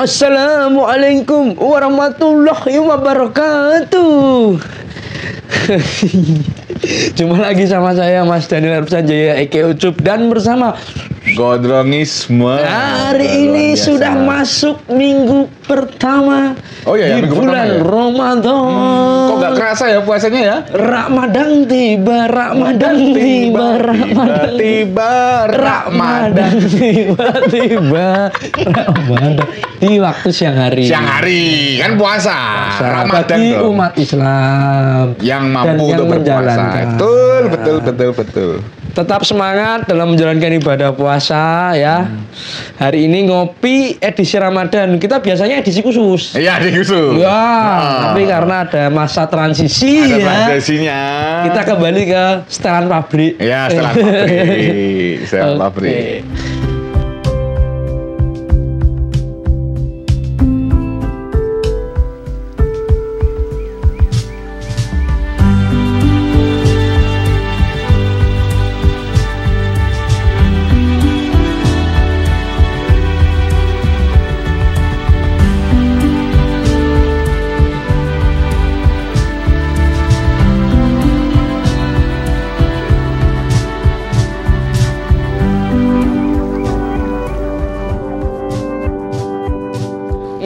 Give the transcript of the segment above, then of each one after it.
Assalamualaikum warahmatullahi wabarakatuh. Jumpa lagi sama saya Mas Daniel Sanjaya Eke Ucup dan bersama Gondrongisme. Hari ini sudah masuk minggu pertama di bulan Ramadan. Kok gak kerasa ya puasanya ya? Ramadan tiba, Ramadan tiba, Ramadan tiba, Ramadan di waktu siang hari. Siang hari kan puasa. Ramadan bagi umat Islam yang mampu untuk berpuasa. Betul. Tetap semangat dalam menjalankan ibadah puasa ya. Hari ini ngopi edisi Ramadan. Kita biasanya edisi khusus. Iya, edisi khusus. Ya, tapi karena ada masa transisi transisinya. Kita kembali ke setelan pabrik. Iya, setelan pabrik. Setelan pabrik.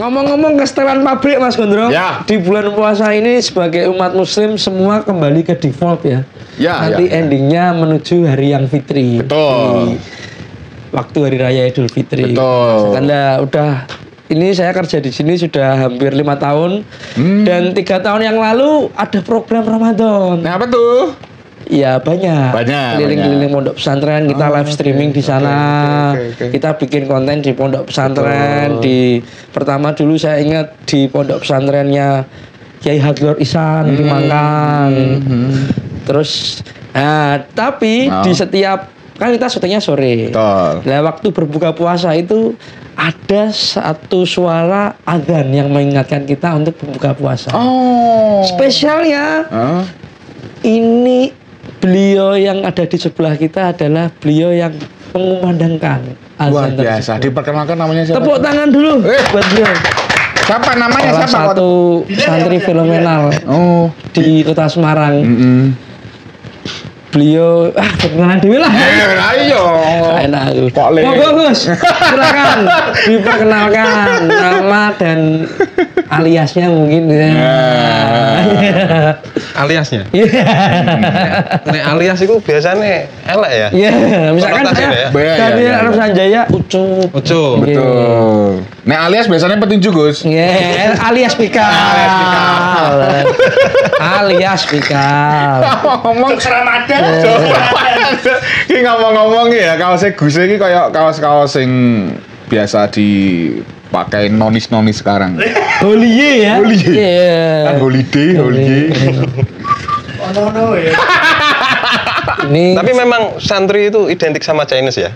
Ngomong-ngomong ke setelan pabrik Mas Gondrong, ya. Di bulan puasa ini sebagai umat muslim semua kembali ke default ya. Nanti endingnya menuju hari yang fitri. Betul. Waktu hari raya Idul Fitri. Betul. Karena ini saya kerja di sini sudah hampir 5 tahun dan 3 tahun yang lalu ada program Ramadan. Nah, apa tuh? Iya banyak. Keliling-keliling pondok pesantren, kita live streaming di sana. Kita bikin konten di pondok pesantren. Pertama dulu saya ingat di pondok pesantrennya Kiai Hadlor Ihsan di Mangkang. Terus, tapi di setiap kan kita syutingnya sore. Nah waktu berbuka puasa itu ada satu suara adzan yang mengingatkan kita untuk berbuka puasa. Spesialnya ini. Beliau yang ada di sebelah kita adalah beliau yang mengumandangkan azan. Luar biasa. Diperkenalkan namanya siapa? Tepuk tangan dulu buat beliau. Siapa namanya? Salah satu santri fenomenal di Kota Semarang. Beliau perkenalan dulu lah. Ayo. Enak aku. Monggo Gus. Silakan diperkenalkan nama dan aliasnya mungkin. Aliasnya? Nek alias itu biasanya elek ya? Iya, misalkan Daniel Arif Sanjaya Ucup. Betul. Nek alias biasanya petinju, Gus. Iya, alias Pikal. Alias Pikal. Ngomong Ramadan. Ki ngomong-ngomong ya, kaosnya Gus iki kayak kaos-kaos sing biasa dipakai nonis-nonis sekarang. Holiday ya? Kan holiday. No ya. Tapi memang santri itu identik sama Chinese ya?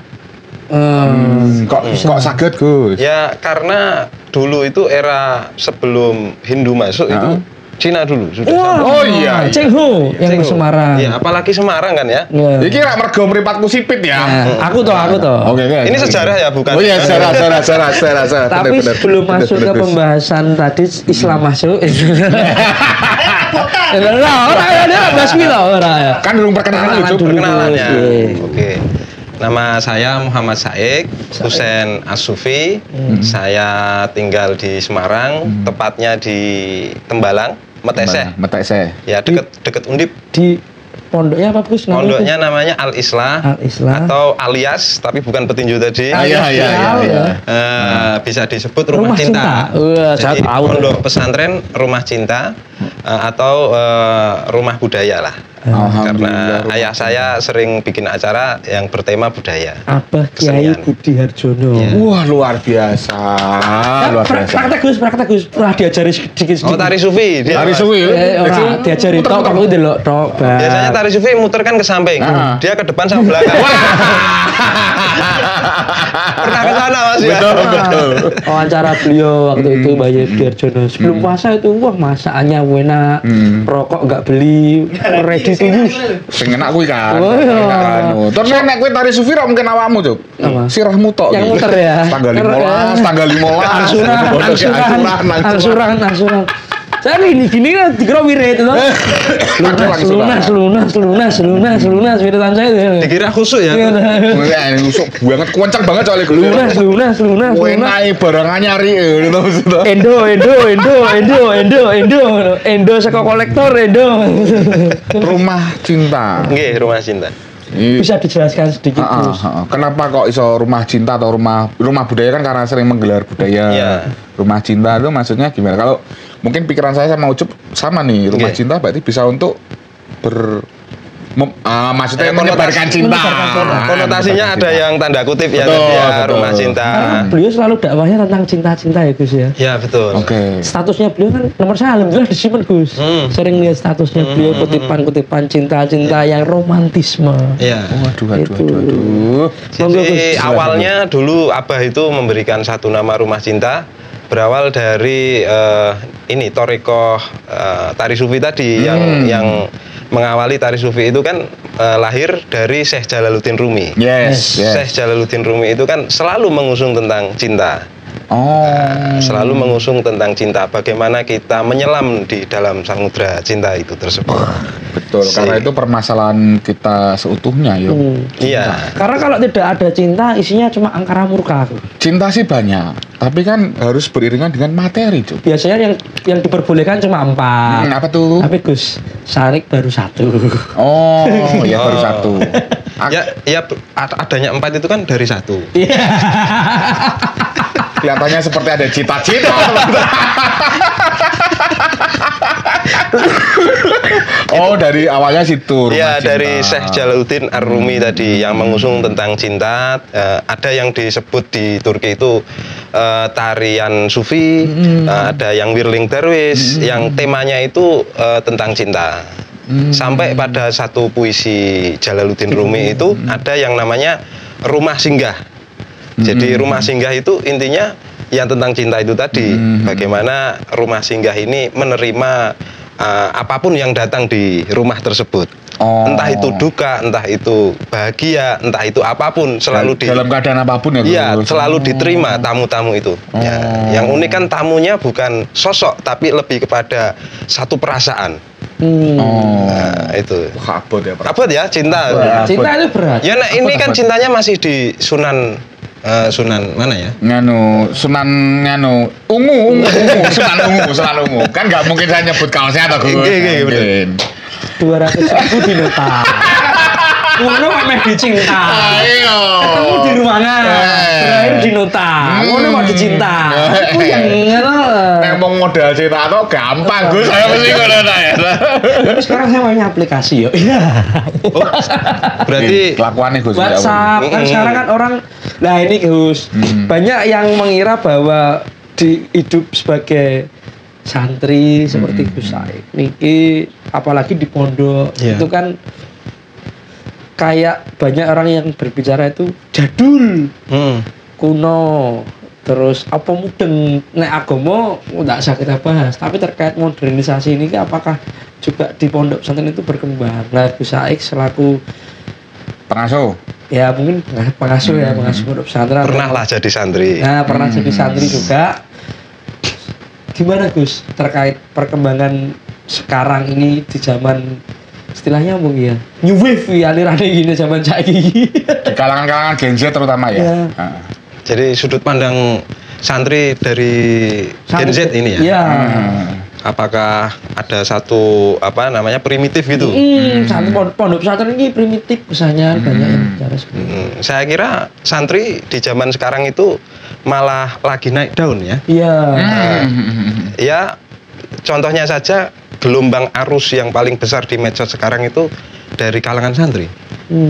Kok saged Gus? Ya karena dulu itu era sebelum Hindu masuk itu Cina dulu sudah. Iya. Cheng Ho yang Semarang. Iya, apalagi Semarang kan ya. Iki rak mergo mripatku sipit ya. Aku toh. Oke. Ini sejarah ya bukan. Oh iya, sejarah. Tapi sebelum masuk ke pembahasan tadi Islam masuk. Kan belum perkenalannya. Oke. Nama saya Muhammad Saik Husein As-Sufi. Saya tinggal di Semarang, tepatnya di Tembalang, Meteseh. Ya, deket Undip. Di pondoknya apa Gus? Pondoknya namanya Al-Islah atau alias, tapi bukan petinju tadi. Iya. Bisa disebut rumah cinta. Jadi pondok pesantren rumah cinta atau rumah budaya lah. Karena ayah saya sering bikin acara yang bertema budaya. Abah Kiai Budi Harjono. Wah, luar biasa. Praktek Gus. Pernah diajari sedikit. Tari sufi. Tari sufi. Diajari tok, kamu delok tok. Biasanya tari sufi muter kan ke samping. Dia ke depan sama belakang. Pernah ke sana Mas ya? betul. Wawancara beliau waktu itu Mbak Yudharjono. Sebelum puasa itu wah masakannya enak, rokok nggak beli, ready to use. Sing enak kuwi kan. Terus nek kowe tari sufi ra mungkin awakmu, Cuk. Sirahmu tok. Yang muter ya. Tanggal 15. Angsuran. Saya gini kan dikira wirid loh. Lunas wiridan saya itu. Dikira khusuk ya. Khusuk banget, kencang banget soalnya lunas. Naik barang nyari gitu. Endo saka kolektor Endo. Rumah cinta. Nggih, rumah cinta. Bisa dijelaskan sedikit Gus. Kenapa kok iso rumah cinta atau rumah budaya kan karena sering menggelar budaya. Rumah cinta itu maksudnya gimana? Kalau mungkin pikiran saya sama Ucup sama nih, rumah cinta berarti bisa untuk maksudnya menyebarkan cinta. Konotasinya ada yang tanda kutip ya, rumah cinta. Karena beliau selalu dakwahnya tentang cinta-cinta ya Gus ya. Ya betul. Statusnya beliau kan nomor saya alhamdulillah disimpan Gus. Sering lihat statusnya beliau kutipan-kutipan cinta-cinta yang romantisme. Iya. Waduh. Jadi awalnya dulu Abah itu memberikan satu nama rumah cinta. Berawal dari ini Thariqah tari sufi tadi yang mengawali tari sufi itu kan lahir dari Syekh Jalaluddin Rumi. Syekh Jalaluddin Rumi itu kan selalu mengusung tentang cinta. Selalu mengusung tentang cinta, bagaimana kita menyelam di dalam samudra cinta itu tersebut. Betul, karena itu permasalahan kita seutuhnya Iya. Karena kalau tidak ada cinta, isinya cuma angkara murka. Cinta sih banyak, tapi kan harus beriringan dengan materi, Cuk. Biasanya yang diperbolehkan cuma 4. Apa tuh? Tapi Gus, Syarik baru 1. Ya baru 1. Ya adanya 4 itu kan dari 1. Iya. Kelihatannya seperti ada cita-cita. Dari awalnya situ. Iya, dari Syekh Jalaluddin Ar-Rumi tadi yang mengusung tentang cinta. Ada yang disebut di Turki itu tarian sufi, ada yang Whirling Derwish, yang temanya itu tentang cinta. Sampai pada satu puisi Jalaluddin Rumi itu ada yang namanya rumah singgah. Jadi rumah singgah itu intinya yang tentang cinta itu tadi. Bagaimana rumah singgah ini menerima apapun yang datang di rumah tersebut. Entah itu duka, entah itu bahagia, entah itu apapun, selalu dalam keadaan apapun ya. Iya, selalu diterima tamu-tamu itu. Yang unik kan tamunya bukan sosok, tapi lebih kepada satu perasaan. Itu abot ya cinta. Cinta itu berat. Ya, ini kan cintanya masih di Sunan mana ya? Sunan ungu. Sunan ungu. Kan nggak mungkin saya nyebut kaosnya atau bener. 200.000 di nota. Ngono kok meh dicinta. Ayo. Ketemu di ruangan. Berakhir di nota. Ngono kok dicinta. Aku yang ngono. Emang modal cinta atau gampang Gus, saya mesti ngono ya. Tapi sekarang saya punya aplikasi yo. Iya. Berarti kelakuannya Gus. WhatsApp kan sekarang kan orang. Nah ini Gus, banyak yang mengira bahwa hidup sebagai santri seperti Gus Said niki, apalagi di pondok itu kan kayak banyak orang yang berbicara itu jadul, kuno, terus apa mudeng. Nek agama nggak usah kita bahas, tapi terkait modernisasi ini apakah juga di pondok pesantren itu berkembang. Nah Gus Said selaku pengasuh. Ya mungkin pengasuh pondok pesantren. Pernah lah jadi santri. Nah pernah jadi santri juga. Gimana Gus terkait perkembangan sekarang ini di zaman istilahnya mungkin ya new wave ya alirannya gini zaman saiki. Di kalangan Gen Z terutama ya. Jadi sudut pandang santri dari Gen Z ini ya. Iya. Apakah ada satu primitif gitu? Pondok pesantren ini primitif misalnya banyak yang bicara seperti itu. Saya kira santri di zaman sekarang itu malah lagi naik daun ya. Iya. Ya contohnya saja gelombang arus yang paling besar di medsos sekarang itu dari kalangan santri.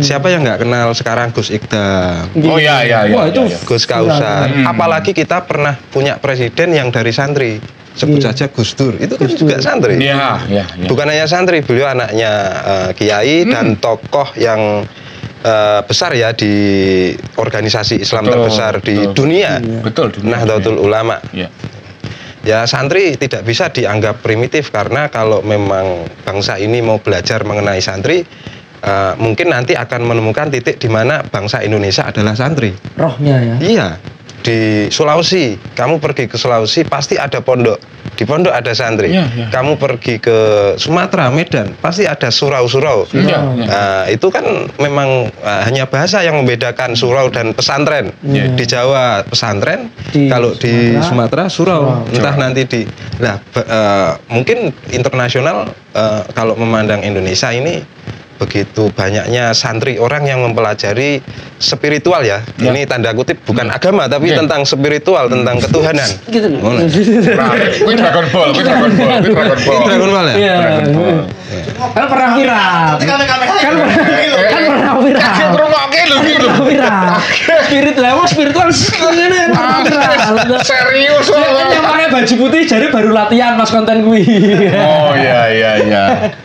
Siapa yang nggak kenal sekarang Gus Iqdam? Oh iya. Wah itu Gus Kausar. Apalagi kita pernah punya presiden yang dari santri. Sebut saja Gus Dur, itu kan juga santri. Iya. Bukan hanya santri, beliau anaknya kiai dan tokoh yang besar ya di organisasi Islam terbesar di dunia. Betul, dunia. Nahdlatul Ulama. Ya santri tidak bisa dianggap primitif karena kalau memang bangsa ini mau belajar mengenai santri, mungkin nanti akan menemukan titik di mana bangsa Indonesia adalah santri. Rohnya ya. Iya. Di Sulawesi, kamu pergi ke Sulawesi pasti ada pondok. Di pondok ada santri. Kamu pergi ke Sumatera, Medan, pasti ada surau-surau. Nah, itu kan memang hanya bahasa yang membedakan surau dan pesantren. Di Jawa pesantren, kalau di Sumatera surau. Entah nanti di. Nah, mungkin internasional kalau memandang Indonesia ini begitu banyaknya santri orang yang mempelajari spiritual ya. Ini tanda kutip bukan agama tapi tentang spiritual, tentang ketuhanan. Gitu. Ini Dragon Ball ya. Kan pernah viral. Kan pernah viral. Spiritual ngene viral. Serius. Yang pakai baju putih jadi baru latihan pas konten gue. Oh iya.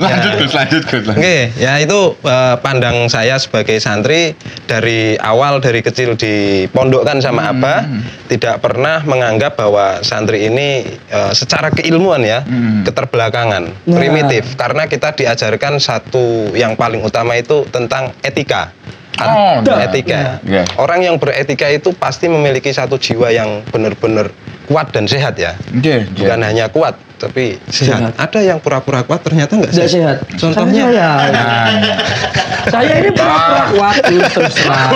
Lanjut Gus. Oke, ya itu pandang saya sebagai santri dari awal dari kecil dipondokkan sama Abah, tidak pernah menganggap bahwa santri ini secara keilmuan ya keterbelakangan, primitif, karena kita diajarkan satu yang paling utama itu tentang etika. Etika. Orang yang beretika itu pasti memiliki satu jiwa yang benar-benar kuat dan sehat ya. Bukan hanya kuat tapi sehat. Ada yang pura-pura kuat ternyata nggak sehat. Contohnya saya ini pura-pura kuat terus terang.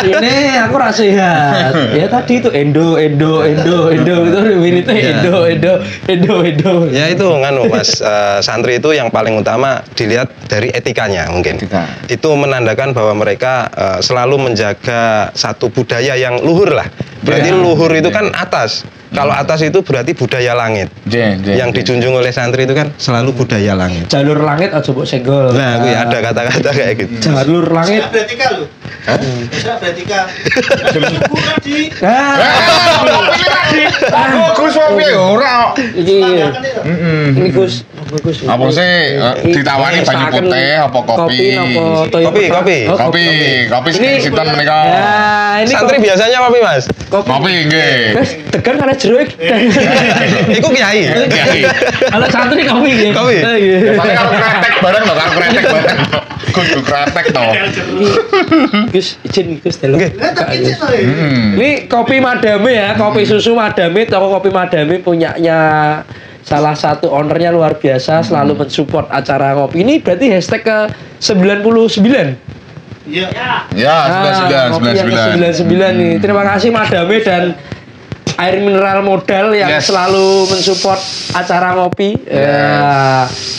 Ini aku rasa sehat. Ya tadi itu endo itu endo. Ya itu Mas, santri itu yang paling utama dilihat dari etikanya mungkin. Itu menandakan bahwa mereka selalu menjaga satu budaya yang luhur lah. Berarti luhur itu kan atas. Kalau atas itu berarti budaya langit. Yang dijunjung oleh santri itu kan selalu budaya langit. Jalur langit aja mbok senggol. Nah, kuwi ada kata-kata kayak gitu. Jalur langit. Beretika lho. Bisa beretika. Bukan di. Gus piye ora. Ini Gus. Apa sih ditawari banyu putih apa kopi? Kopi sinten menika. Ini santri biasanya kopi, Mas. Kopi nggih. Wes tekan karena jeruk. Iku kiai. Kalau santri kopi nggih. Kopi. Paling karo kretek bareng lho, karo kretek bareng. Kudu kretek to. Gus, izin Gus delok. Ini kopi Madame ya, kopi susu Madame, toko kopi Madame punyanya salah satu ownernya luar biasa, selalu mensupport acara ngopi. Ini berarti hashtag ke 99. Iya. Ya, 99 nih. Terima kasih Madame dan Air Mineral Modal yang selalu mensupport acara ngopi.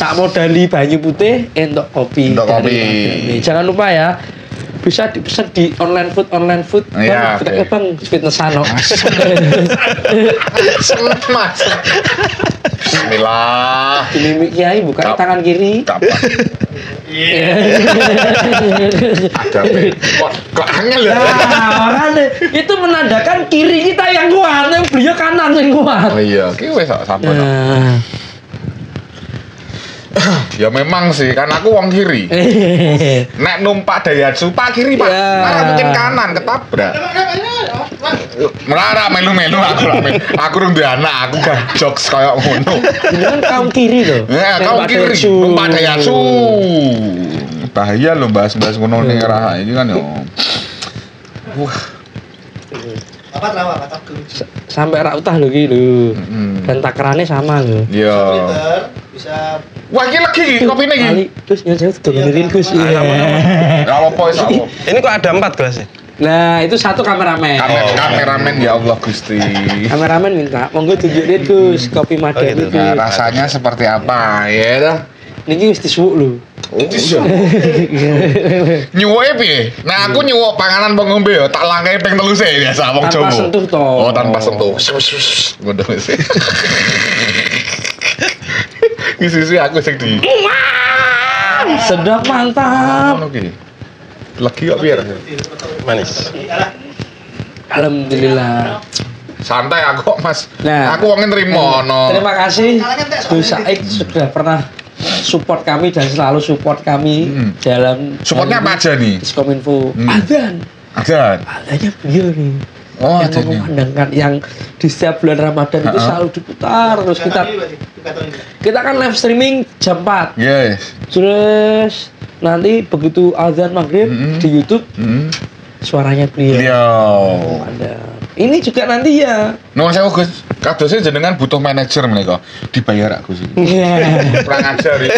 Tak modali banyu putih untuk kopi. Jangan lupa ya. Bisa dipesan di online food. Iya, Bang, fitness ano. Mas. Bismillah. Ini Kiai buka tangan kiri. Ada kok angel ya. Makanya itu menandakan kiri kita yang kuat, yang beliau kanan yang kuat. Oh iya, ki wis sampe. Ya memang sih, kan aku wong kiri. Nek numpak Daihatsu pak kiri pak, nah mungkin kanan ketabrak. Merara melu-melu aku rung duwe anak, aku gak jokes kayak ngono. Beneran kaum kiri loh. Ya, kaum kiri numpak Daihatsu. Bahaya loh bahas-bahas ngono ning arah ini kan yo. Sampai rak utah lho ki lho. Dan takrane sama lho. Iya. Bisa. Wah, iki lagi kopine iki. Terus yo jauh dogerin Gus. Enggak apa-apa wis aku. Ini kok ada 4 gelasnya? Nah, itu satu kameramen. Kameramen ya Allah Gusti. Kameramen minta, monggo tunjukin Gus kopi Madame itu. Nah, rasanya seperti apa ya dah? Niki wis disuwuk lho. Oh, nyuwuke piye? Nah, aku nyuwuk panganan apa ngombe ya tak langkai ping 3 sih biasa wong Jawa. Tanpa sentuh to. Oh, tanpa sentuh. Ngono sih. Isi aku sing di. Sedap mantap. Ngono ki. Legi kok piye? Manis. Alhamdulillah. Santai aku kok Mas. Nah, aku wong nrimo no. Terima kasih Gus Said sudah pernah support kami dan selalu support kami dalam supportnya apa aja nih? Diskominfo. Adzan. Adanya beliau nih. Oh, yang memandangkan yang di setiap bulan Ramadan itu selalu diputar terus kita kan live streaming jam 4. Yes. Terus nanti begitu azan maghrib di YouTube suaranya beliau. Ini juga nanti ya. Nuwun sewu Gus, kadosnya jenengan butuh manajer menika. Dibayar aku sih. Kurang ajar iki.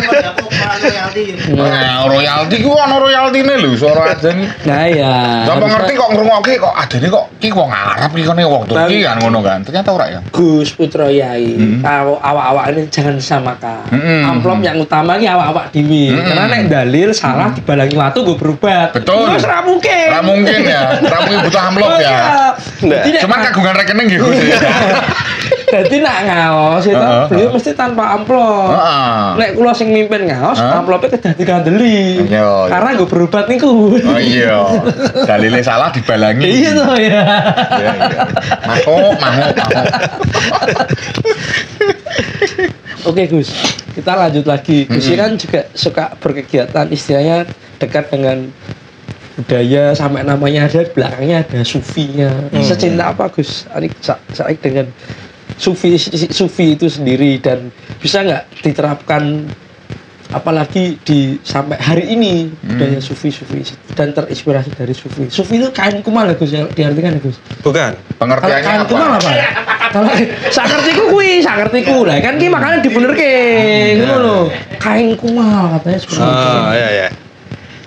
Royalti ku ono royaltine lho, suara azan. Nah ya. Sampe ngerti kok ngrungokke kok adene kok iki wong Arab iki kene wong Turki kan ngono kan. Ternyata ora ya. Gus Putra Yai, awak-awak ini jangan disamakan. Amplop yang utama iki awak-awak dhewe. Karena nek dalil salah dibalangi watu gue berobat. Betul. Wis ora mungkin. Ora mungkin ya. Ora mungkin butuh amplop ya. Cuman kagungan rekening gitu. Jadi nak ngaos itu beliau mesti tanpa amplop. Nek kula sing mimpin ngaos, amplopnya kedah dikandeli. Karena gue berobat niku. Oh iya. Dalile salah dibalangi. Iya toh ya. Iya. Mahok. Oke Gus, kita lanjut lagi. Gus kan juga suka berkegiatan, istilahnya dekat dengan budaya sampai namanya ada belakangnya ada sufinya. Secinta apa Gus? Saya dengan sufi itu sendiri dan bisa nggak diterapkan apalagi di sampai hari ini budaya sufi dan terinspirasi dari sufi. Sufi itu kain kumal ya Gus, diartikan ya Gus? Bukan. Pengertiannya kain apa? Kumal apa? Kalau sakertiku lah kan ki makanya dibenerke ngono lho. Kain kumal katanya seperti itu. Iya.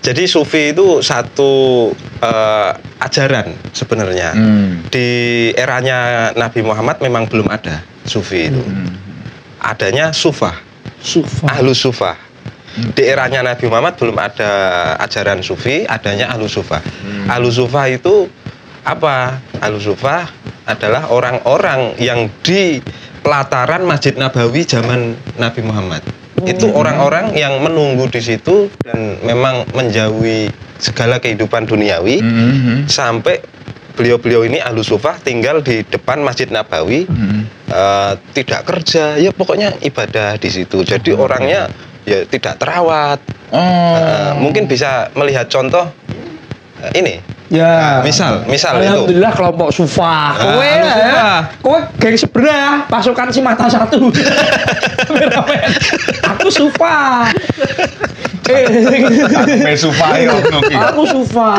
Jadi sufi itu satu ajaran sebenarnya. Di eranya Nabi Muhammad memang belum ada sufi itu. Adanya sufah. Ahlus sufah. Di eranya Nabi Muhammad belum ada ajaran sufi, adanya ahlus sufah. Ahlus sufah itu apa? Ahlus sufah adalah orang-orang yang di pelataran Masjid Nabawi zaman Nabi Muhammad. Itu orang-orang yang menunggu di situ dan memang menjauhi segala kehidupan duniawi sampai beliau-beliau ini ahlus sufah tinggal di depan Masjid Nabawi, tidak kerja, ya pokoknya ibadah di situ. Jadi orangnya ya tidak terawat. Mungkin bisa melihat contoh ini. Ya, misal alhamdulillah itu. Kelompok Sufa. Kowe geng sebelah pasukan si mata satu. Aku Sufa. Aku Sufa.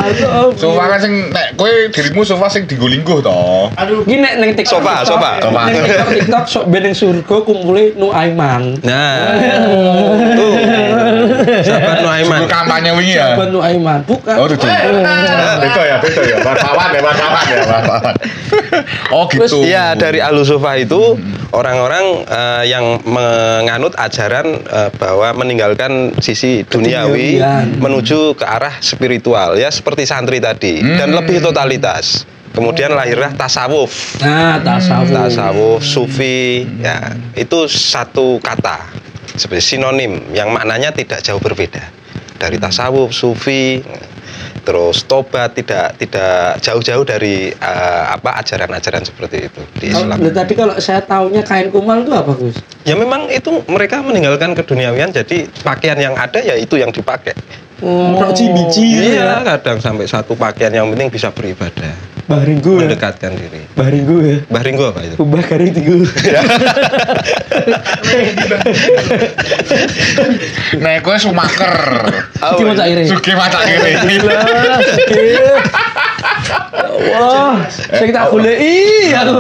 Sufa kan sing nek kowe dirimu Sufa sing digolingguh to. Aduh, iki nek ning TikTok Sofa. Ning TikTok sok ben ning surga kumpule Nuaiman. Nah. Tuh. Sahabat Nuaiman. Itu kampanye wingi ya. Sahabat Nuaiman. Bukan. Oh, itu. Beda ya. Wartawan. Oh gitu. Iya, dari ahlus sufah itu orang-orang yang menganut ajaran bahwa meninggalkan sisi duniawi menuju ke arah spiritual ya seperti santri tadi dan lebih totalitas. Kemudian lahirlah tasawuf. Tasawuf, sufi ya. Itu satu kata seperti sinonim yang maknanya tidak jauh berbeda. Dari tasawuf, sufi, terus tobat tidak jauh-jauh dari ajaran-ajaran seperti itu di Islam. Tadi kalau saya taunya kain kumal itu apa Gus? Ya memang itu mereka meninggalkan keduniawian, jadi pakaian yang ada ya itu yang dipakai. Biji-biji ya. Kadang sampai satu pakaian yang penting bisa beribadah. Bahringgo mendekatkan diri. Bahringgo ya. Bahringgo apa itu? Ubah garing tinggu. Nek kowe sumaker. Iki macak kiri. Sugi macak kiri. Wah, sing tak goleki aku.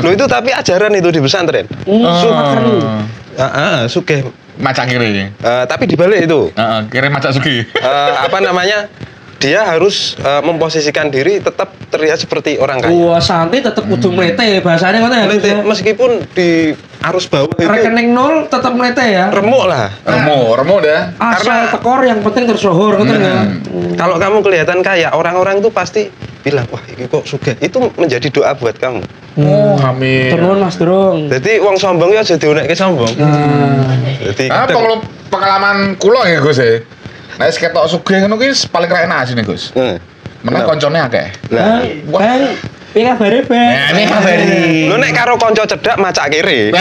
Lho itu tapi ajaran itu di pesantren. Sumaker. Sugih macak kiri. Tapi dibalik itu. Kiri macak sugih. Dia harus memposisikan diri tetap terlihat seperti orang kaya. Wah, santri tetap kudu mlete bahasanya ngono ya. Mlete meskipun di arus bawah itu rekening nol tetap mlete ya. Remuk lah. Remuk dah. Asal tekor yang penting tersohor ngoten ya. Kalau kamu kelihatan kaya, orang-orang itu pasti bilang, "Wah, ini kok sugih." Itu menjadi doa buat kamu. Oh, amin. Turun Mas Durung. Jadi wong sombong ya aja diunekke sombong. Jadi pengalaman kula ya Gus ya. Nek ketok sugih ngono ki paling ra enak asine Gus. Meneh koncone akeh. Lah, Bang, piye kabare, Bang? Nah, piye kabare? Lho nek karo kanca cedhak macak kiri.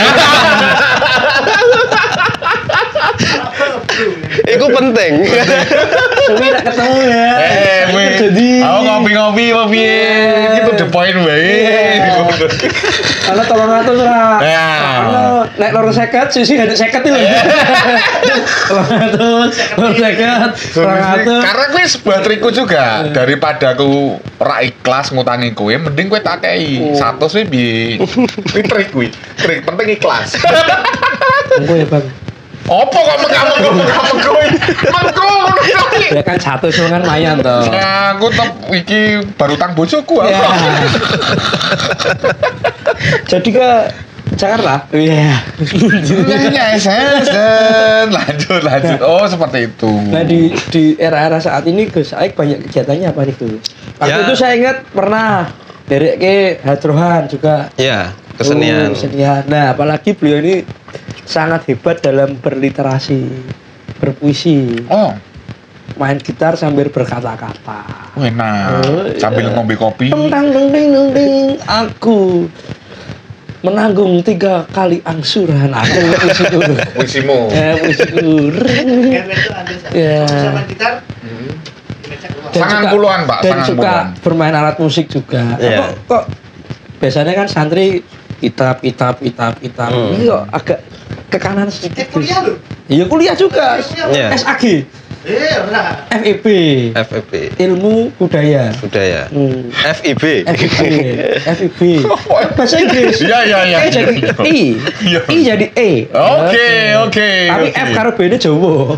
Itu penting. Suwi tak ketemu ya. Jadi aku ngopi-ngopi apa piye? Itu the point wae. Ana 300 ora. Ana nek 250 sisi gak 50 lho. 250, 200. Karena kuwi sebuah trikku juga. Daripada aku ora ikhlas ngutangi kowe, mending kowe tak kei. 100 kuwi piye? Kuwi trik kuwi. Trik penting ikhlas. Engko ya, Bang. Apa kok mengko kowe? Mengko Ya kan 100 kan lumayan toh. Nah, aku tetep iki baru tang bojoku aku. Ya. Jadi ke Jakarta? Iya. Lanjut. Oh, seperti itu. Nah, di era-era saat ini Gus Aik banyak kegiatannya apa nih Gus? Waktu itu saya ingat pernah derek ke hadrohan juga. Ya, kesenian. Kesenian. Nah, apalagi beliau ini sangat hebat dalam berliterasi, berpuisi. Oh. Main gitar sambil berkata-kata. Enak. Sambil ngombe kopi. Ding, aku menanggung 3 kali angsuran. Aku puisi dulu. Puisimu. Puisiku. Ya. Sama gitar. Sangat puluhan, Pak. Dan suka bermain alat musik juga. Yeah. Kok biasanya kan santri kitab. Ini kok agak ke kanan sedikit. Kuliah loh. Iya kuliah juga. Yeah. SAG. Ora. FEB. Ilmu budaya. FIB. FIB. Bahasa Inggris. Iya. E jadi I. I jadi E. Oke. Tapi F karo B ini Jawa.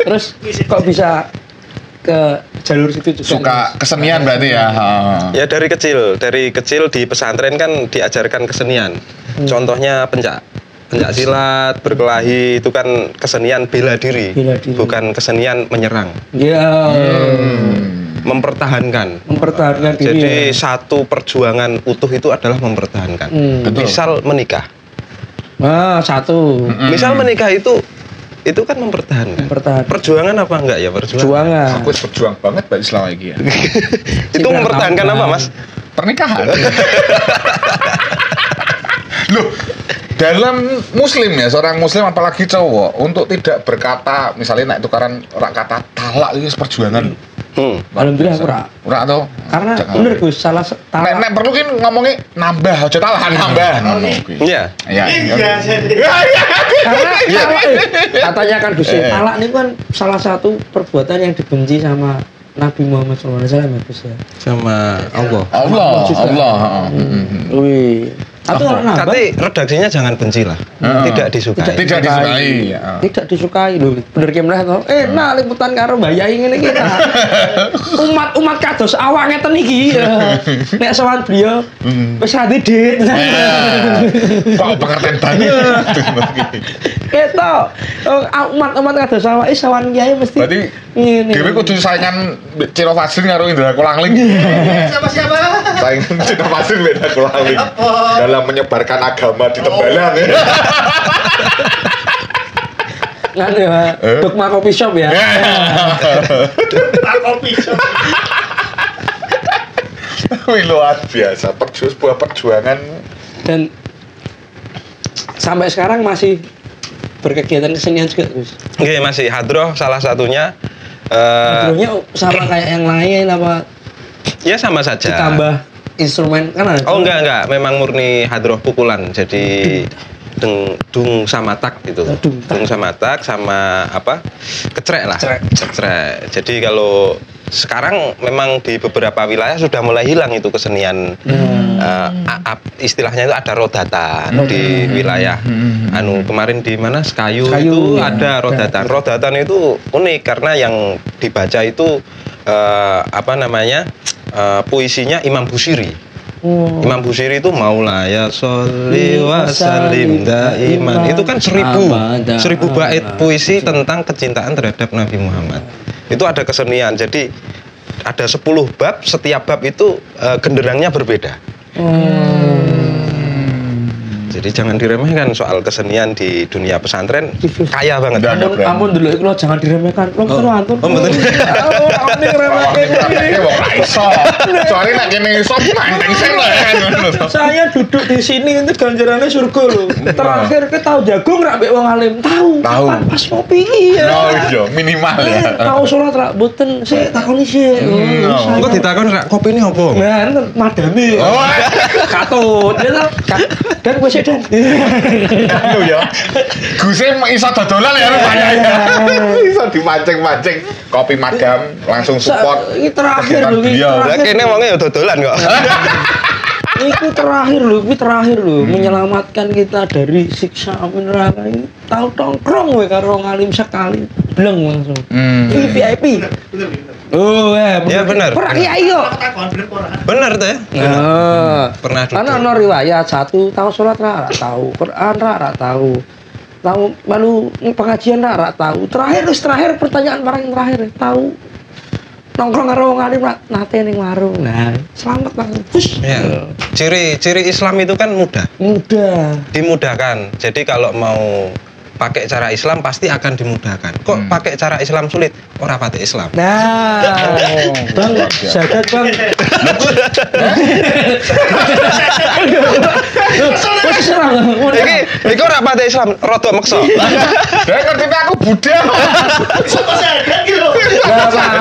Terus kok bisa ke jalur situ juga? Suka kesenian berarti ya? Ya dari kecil di pesantren kan diajarkan kesenian. Contohnya pencak silat, berkelahi itu kan kesenian bela diri. Bukan kesenian menyerang. Ya. Mempertahankan diri. Jadi satu perjuangan utuh itu adalah mempertahankan. Misal menikah. Satu. Misal menikah itu kan mempertahankan. Perjuangan apa enggak ya perjuangan? Aku berjuang banget Pak selama ini ya. Itu mempertahankan apa Mas? Pernikahan. Loh, dalam muslim ya, seorang muslim apalagi cowok untuk tidak berkata misalnya naik tukaran kata talak itu perjuangan. Alhamdulillah ora toh. Karena bener Gus, salah talak. Nek perlu kan ngomongnya nambah aja talahan nambah. Iya. Karena katanya kan Gus, talak ini kan salah satu perbuatan yang dibenci sama Nabi Muhammad SAW ya Gus ya. Sama Allah. Allah. Wih. Tapi redaksinya jangan benci lah. Tidak disukai. Tidak disukai lho. Bener ki meneh to. Nah liputan karo Mbah Yai ngene iki ta. Umat kados awak ngeten iki. Nek sowan beliau wis ade dit. Kok pengertian banget. Ketok. Umat kados awak sowan Kyai mesti. Berarti ngene. Dhewe kudu saingan Ciro Fasin karo Indra Kulangling. Siapa? Saingan Ciro Fasin beda Kulangling. Dalam menyebarkan agama di Tembalang ya. Nganu ya, Dogma Coffee Shop ya. Dogma Coffee Shop. Wih, luar biasa, sebuah perjuangan. Dan sampai sekarang masih berkegiatan kesenian juga, Gus. Oke, masih hadroh salah satunya. Hadrohnya sama kayak yang lain apa? Ya sama saja. Ditambah instrumen kan ada? Oh enggak, memang murni hadroh pukulan. Jadi dung sama tak gitu. Dung sama tak sama apa? Kecrek lah. Kecrek. Jadi kalau sekarang memang di beberapa wilayah sudah mulai hilang itu kesenian. Istilahnya itu ada rodatan di wilayah. Kemarin di mana Sekayu itu ya, ada rodatan. Rodatan itu unik karena yang dibaca itu puisinya Imam Busiri. Imam Busiri itu Maulaya sholli wa sallim daiman. Itu kan 1000 bait puisi tentang kecintaan terhadap Nabi Muhammad. Itu ada kesenian. Jadi ada 10 bab, setiap bab itu genderangnya berbeda. Jadi jangan diremehkan soal kesenian di dunia pesantren, kaya banget. Ampun dulu, kalau jangan diremehkan. Lo terus rawani ngremehke kuwi. Wong ra iso. Soale nek kene iso manteng sing lah. Saya duduk di sini itu ganjarannya surga lho. Terakhir ke tahu jagung rak mbek wong alim. Tahu. Pas ngopi iya. Oh iya, minimal ya. Tahu sholat rak boten sik takoni sik. Engko ditakon rak kopine opo? Nah, madame. Oh, katut. Dan gue sik dan. anu ya. Guse iso dodolan ya rupanya ya. Iso dipancing-pancing kopi madam langsung support. Iki terakhir lho iki. Lah kene wonge ya dodolan kok. Itu terakhir lho, menyelamatkan kita dari siksa api neraka ini. Tahu tongkrong we karo ngalim sekali, bleng langsung. Ini VIP. Oh, ya benar. Ora kiai kok. Benar tuh ya. Pernah duduk. Karena ono riwayat satu tahu sholat ra tahu, Quran ra tahu. Tahu baru pengajian ra tahu. Terakhir pertanyaan paling terakhir tahu nongkrong karo wong alim nate ning warung. Nah, selamat langsung. Ya. Ciri Islam itu kan mudah. Dimudahkan. Jadi kalau mau pakai cara Islam pasti akan dimudahkan. Kok pakai cara Islam sulit? Ora pati Islam. Nah, Bang, jagat Bang. Iki ora pati Islam, rada meksa. Saya ngerti aku Buddha.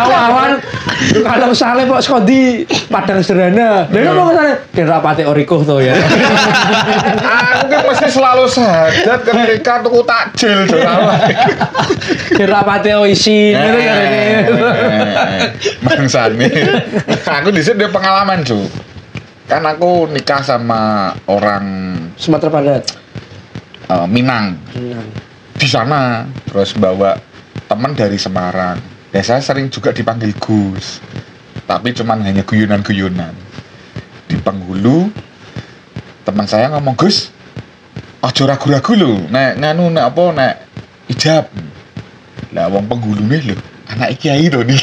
Awan kalau sale kok sekondi Padang Sederhana. Lha kok sale kira pati oriko to ya. Aku kan mesti selalu sadat ketika tuku takjil kira pati oisin gitu ya ini. Mangsane. Aku dhisik dia pengalaman, Cu. Kan aku nikah sama orang Sumatera Barat. Minang. Di sana terus bawa teman dari Semarang. Ya saya sering juga dipanggil Gus. Tapi cuman hanya guyonan-guyonan. Di Penghulu teman saya ngomong, "Gus, aja ragu-ragu lho, nek nganu nek apa nek ijab." Lah wong Penghulune lho, anak kiai to nih.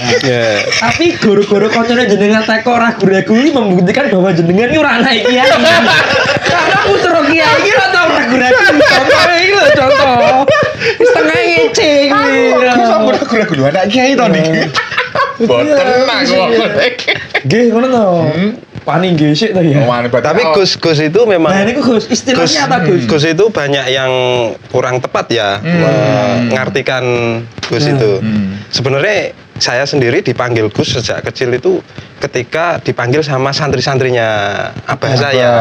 Tapi guru-guru koncone jenengan teko ragu-ragu ini membuktikan bahwa jenengan iki ora anak kiai. Karena putra kiai iki ora tau ragu-ragu. Contoh iki lho contoh. Setengah ngece kuwi. Aku sampe ragu-ragu lho anak kiai to nih. Boten nak kok. Nggih ngono to. Paning gesek to ya. Tapi Gus itu memang. Nah, ini Gus istilahnya apa Gus? Gus itu banyak yang kurang tepat ya mengartikan Gus itu. Sebenarnya saya sendiri dipanggil Gus sejak kecil itu ketika dipanggil sama santri-santrinya abah saya.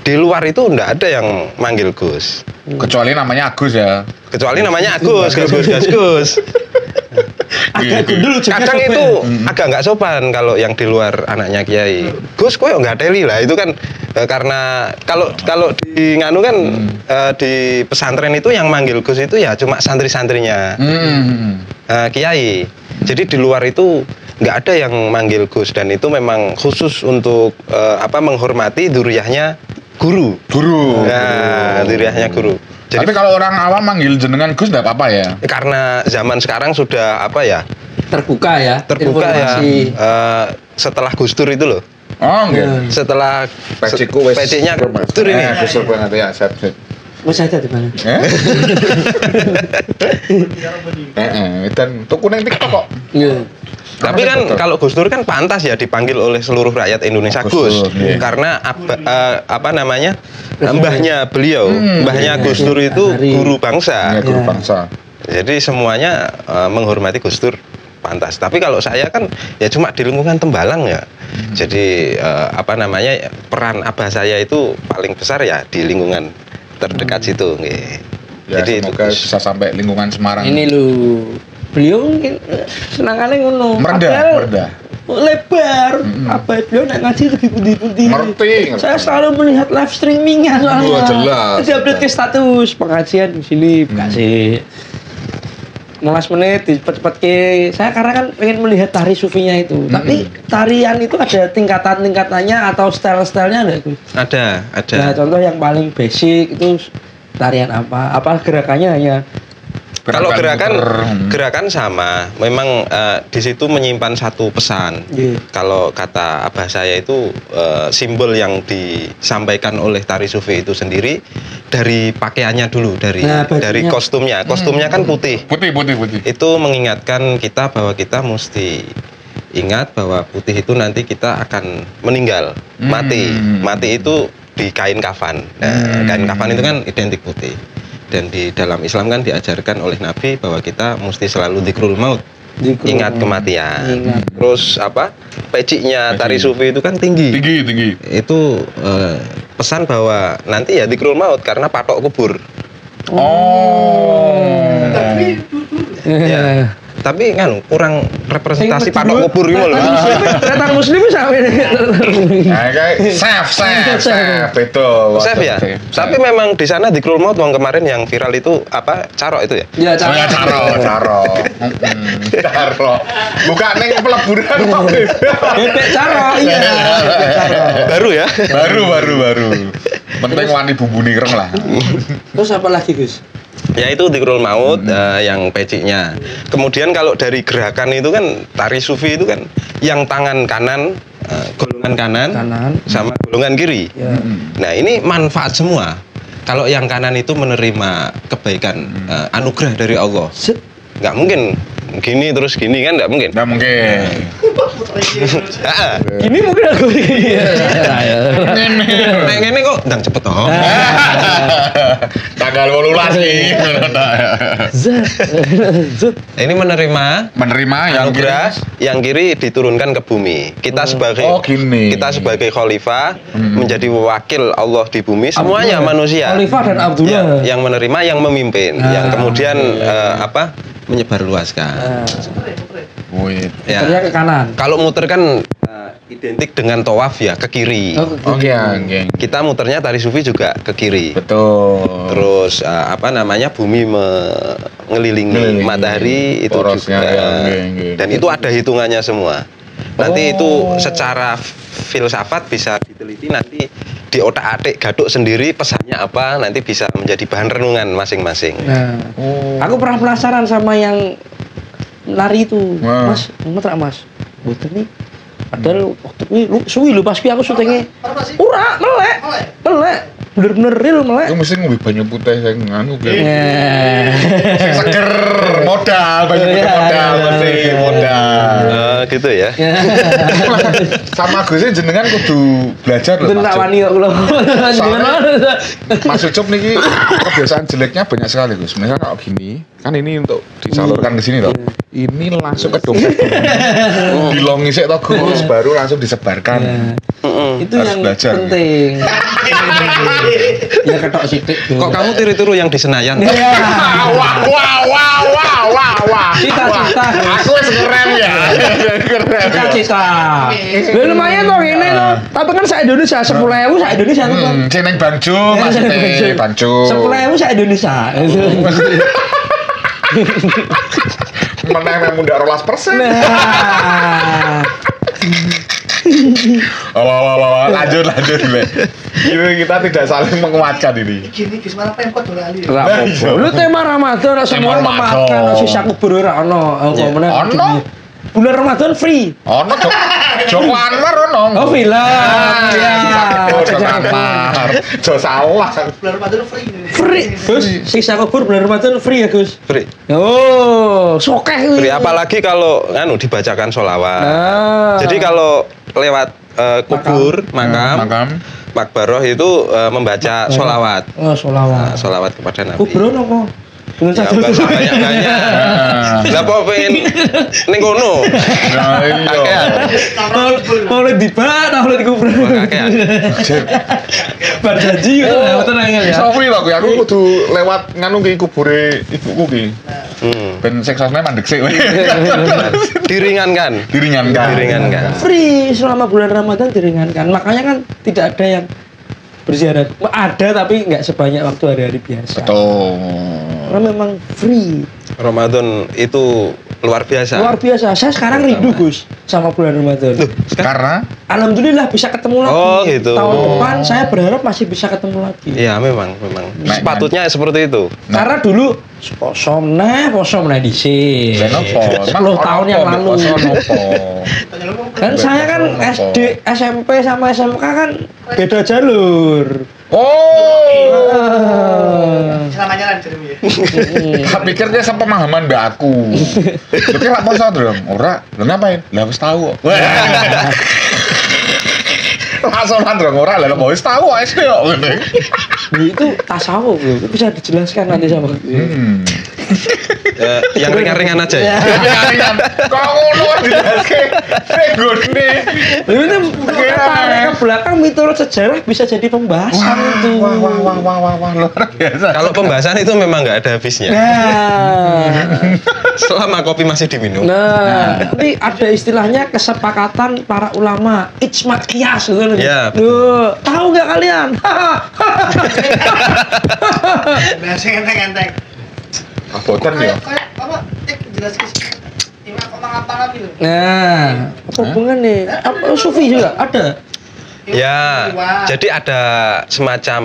Di luar itu enggak ada yang manggil Gus. Kecuali namanya Agus ya. Kecuali namanya Agus. Kadang itu agak nggak sopan kalau yang di luar anaknya kiai. Gus kok nggak teli lah itu kan karena kalau di nganu kan di pesantren itu yang manggil Gus itu ya cuma santri-santrinya kiai. Jadi di luar itu nggak ada yang manggil Gus dan itu memang khusus untuk menghormati duriyahnya guru. Nah, duriyahnya guru. Jadi, tapi kalau orang awam manggil jenengan Gus enggak apa-apa ya? Karena zaman sekarang sudah terbuka ya. Setelah Gus Dur itu loh. Oh enggak. Setelah PC-nya Gus Dur ini. Gus Dur banget ya, siap. Mas ada di mana? Dan tuku nang TikTok kok. Iya. Tapi kan kalau Gus Dur kan pantas ya dipanggil oleh seluruh rakyat Indonesia Gus. Karena mbahnya beliau, mbahnya Gus Dur itu guru bangsa. Guru bangsa. Jadi semuanya menghormati Gus Dur pantas. Tapi kalau saya kan ya cuma di lingkungan Tembalang ya. Jadi peran abah saya itu paling besar ya di lingkungan terdekat situ. Ya, jadi semoga bisa sampai lingkungan Semarang. Ini lu beliau mungkin senangannya ngono. Merendah. Lebar. Apa beliau nak ngaji lebih putih-putih. Ngerti. Saya selalu melihat live streamingnya soalnya. Jelas. Dia update ke status pengajian di sini, kasih 15 menit cepet-cepet ke. Saya karena kan pengen melihat tari sufinya itu. Tapi tarian itu ada tingkatan-tingkatannya atau style-stylenya ada Gus? Ada. Nah, contoh yang paling basic itu tarian apa? Apa gerakannya hanya kalau gerakan sama, memang di situ menyimpan satu pesan. Kalau kata abah saya itu simbol yang disampaikan oleh tari sufi itu sendiri dari pakaiannya dulu, dari kostumnya. Kostumnya kan putih. Putih. Itu mengingatkan kita bahwa kita mesti ingat bahwa putih itu nanti kita akan meninggal, mati itu di kain kafan. Nah, kain kafan itu kan identik putih. Dan di dalam Islam kan diajarkan oleh Nabi bahwa kita mesti selalu dzikrul maut, ingat kematian. Terus pecinya tari sufi itu kan tinggi. Itu pesan bahwa nanti ya dzikrul maut karena patok kubur. Ya. Tapi kan kurang representasi patok kubur gitu loh. Ternyata muslim sampe. Nah, kayak chef betul. Chef ya. Tapi memang di sana di Krul Maut kemarin yang viral itu caro itu ya? Ya caro. Caro. Bukan ning peleburan kok. Bebek caro, iya. Baru ya? Baru. Penting wani bumbune ireng lah. Terus apa lagi, Gus? Ya itu dzikrul maut yang pecinya. Kemudian kalau dari gerakan itu kan tari sufi itu kan yang tangan kanan golongan kanan sama golongan kiri. Ya. Nah, ini manfaat semua. Kalau yang kanan itu menerima kebaikan anugerah dari Allah. Nggak mungkin gini terus gini kan nggak mungkin. Ini mungkin aku gini. Ini kok ndang cepet toh. Tanggal 18 nih. Ini menerima yang anugerah, yang kiri diturunkan ke bumi. Kita sebagai khalifah menjadi wakil Allah di bumi, semuanya manusia. Khalifah dan Abdullah. Yang menerima, yang memimpin, yang kemudian menyebarluaskan. Muternya ke kanan. Kalau muter kan identik dengan tawaf ya, ke kiri. Okay. Kita muternya tari sufi juga ke kiri. Betul. Terus bumi mengelilingi matahari itu porosnya, juga. Dan itu ada hitungannya semua. Nanti itu secara filsafat bisa diteliti, nanti di otak-atik gaduk sendiri pesannya apa, nanti bisa menjadi bahan renungan masing-masing. Nah, aku pernah penasaran sama yang nari itu, Mas, Mas, betul nih. Padahal waktu ini suwi lu pas aku syutingnya, melek, bener-bener real melek. Itu mesti ngombe banyu putih yang nganu gitu. Seger, modal, banyu putih modal. Gitu ya. Sama Gusnya jenengan kudu belajar loh. Bener wani kok kula. Mas Ucup niki kebiasaan jeleknya banyak sekali Gus. Misalnya kalau gini, kan ini untuk disalurkan ke sini toh. Ini langsung ke dompet. Dilongi sik toh Gus, baru langsung disebarkan. Itu yang penting. Ya ketok sithik. Kok kamu tiru-tiru yang di Senayan? Wah. Cita-cita. Aku wis keren ya. Cita-cita. Lha lumayan toh ini toh. Tapi kan sak Indonesia 10.000 sak Indonesia tuh. Jeneng Banju maksudnya Banju. 10.000 sak Indonesia. Meneh mundak 12%. Lanjut. Ini kita tidak saling menguatkan ini. Gini gimana pempot boleh ali. Lu tema Ramadan semua memakan sisa kubur ora ono. Ono. Bulan Ramadan free. Ono Joko Anwar ono. Oh film. Joko Anwar. Jo salah. Bulan Ramadan free. Free. Gus, sisa kubur bulan Ramadan free ya, Gus? Free. Oh, sokeh kuwi. Free apalagi kalau dibacakan sholawat. Jadi kalau lewat kubur, makam Makbaroh itu membaca sholawat. Oh, sholawat. Sholawat kepada Nabi. Kubur apa? Ya, banyak. Lah kok pengen ning kono. Nah, iya. Mau dibak, mau dikubur. Kakean. Bar janji gitu lah, tenang ya. Sopri lho aku kudu lewat nganu ki kubure ibuku ki. Ben seksosne mandek sik. Diringankan. Free selama bulan Ramadan diringankan. Makanya kan tidak ada yang berziarah. Ada tapi nggak sebanyak waktu hari-hari biasa. Betul. Karena memang free. Ramadan itu luar biasa. Saya sekarang rindu Gus sama bulan Ramadan. Karena alhamdulillah bisa ketemu lagi. Oh gitu. Tahun depan saya berharap masih bisa ketemu lagi. Iya memang. Sepatutnya seperti itu. Karena dulu poso meneh dhisik. 10 tahun yang lalu. Kan saya kan SD, SMP sama SMK kan beda jalur. Namanya lanjut ya. Tak pikir dia sepemahaman mbak aku. Tapi lak poso dong. Ora, lho ngapain? Lah wis tahu. Langsung dong ora lah wis tahu SD kok ngene. Itu tasawuf loh. Itu bisa dijelaskan nanti sama yang ringan-ringan aja ya. Ringan-ringan. Kok ngono dijelaske. Regone. Itu tarik ke belakang mitos sejarah bisa jadi pembahasan itu. Wah, luar biasa. Kalau pembahasan itu memang nggak ada habisnya. Nah, Selama kopi masih diminum. nanti ada istilahnya kesepakatan para ulama ijma qiyas gitu. Ya. Tahu nggak kalian? Bahasa enteng-enteng. Boten ya. Kayak apa? Jelas ke Imak kok ngapa lagi lho. Nah, apa hubungannya? Apa sufi juga ada? Ya, jadi ada semacam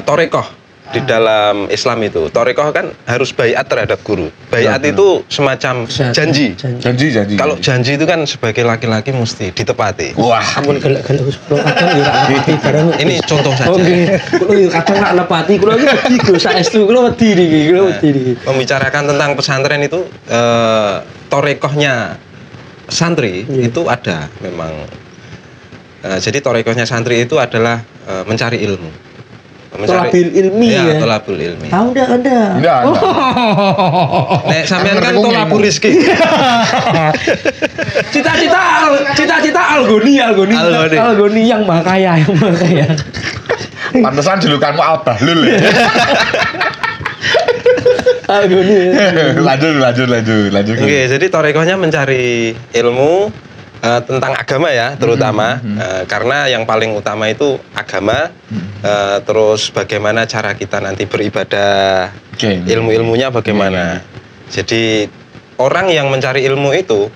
torekoh di dalam Islam itu. Torekoh kan harus baiat terhadap guru. Baiat itu semacam janji. Janji. Kalau janji itu kan sebagai laki-laki mesti ditepati. Wah, Ampun galak-galak kalau kadang yo ora nepati barang. Ini contoh saja. Oke. Kulo yo kadang ora nepati, kulo iki wedi go saestu, kulo wedi niki, kulo wedi niki. Membicarakan tentang pesantren itu torekohnya santri itu ada memang. Jadi torekohnya santri itu adalah mencari ilmu. Tolabul ilmi ya. Tolabul ilmi. Tahu enggak Anda? Enggak. Nek sampean kan tolabul rizki. Cita-cita Algoni yang maha kaya. Pantesan julukanmu Al-Bahlul ya. Algoni. Lanjut. Oke, jadi torekohnya mencari ilmu tentang agama ya, terutama karena yang paling utama itu agama, terus bagaimana cara kita nanti beribadah, ilmu-ilmunya bagaimana. Jadi orang yang mencari ilmu itu,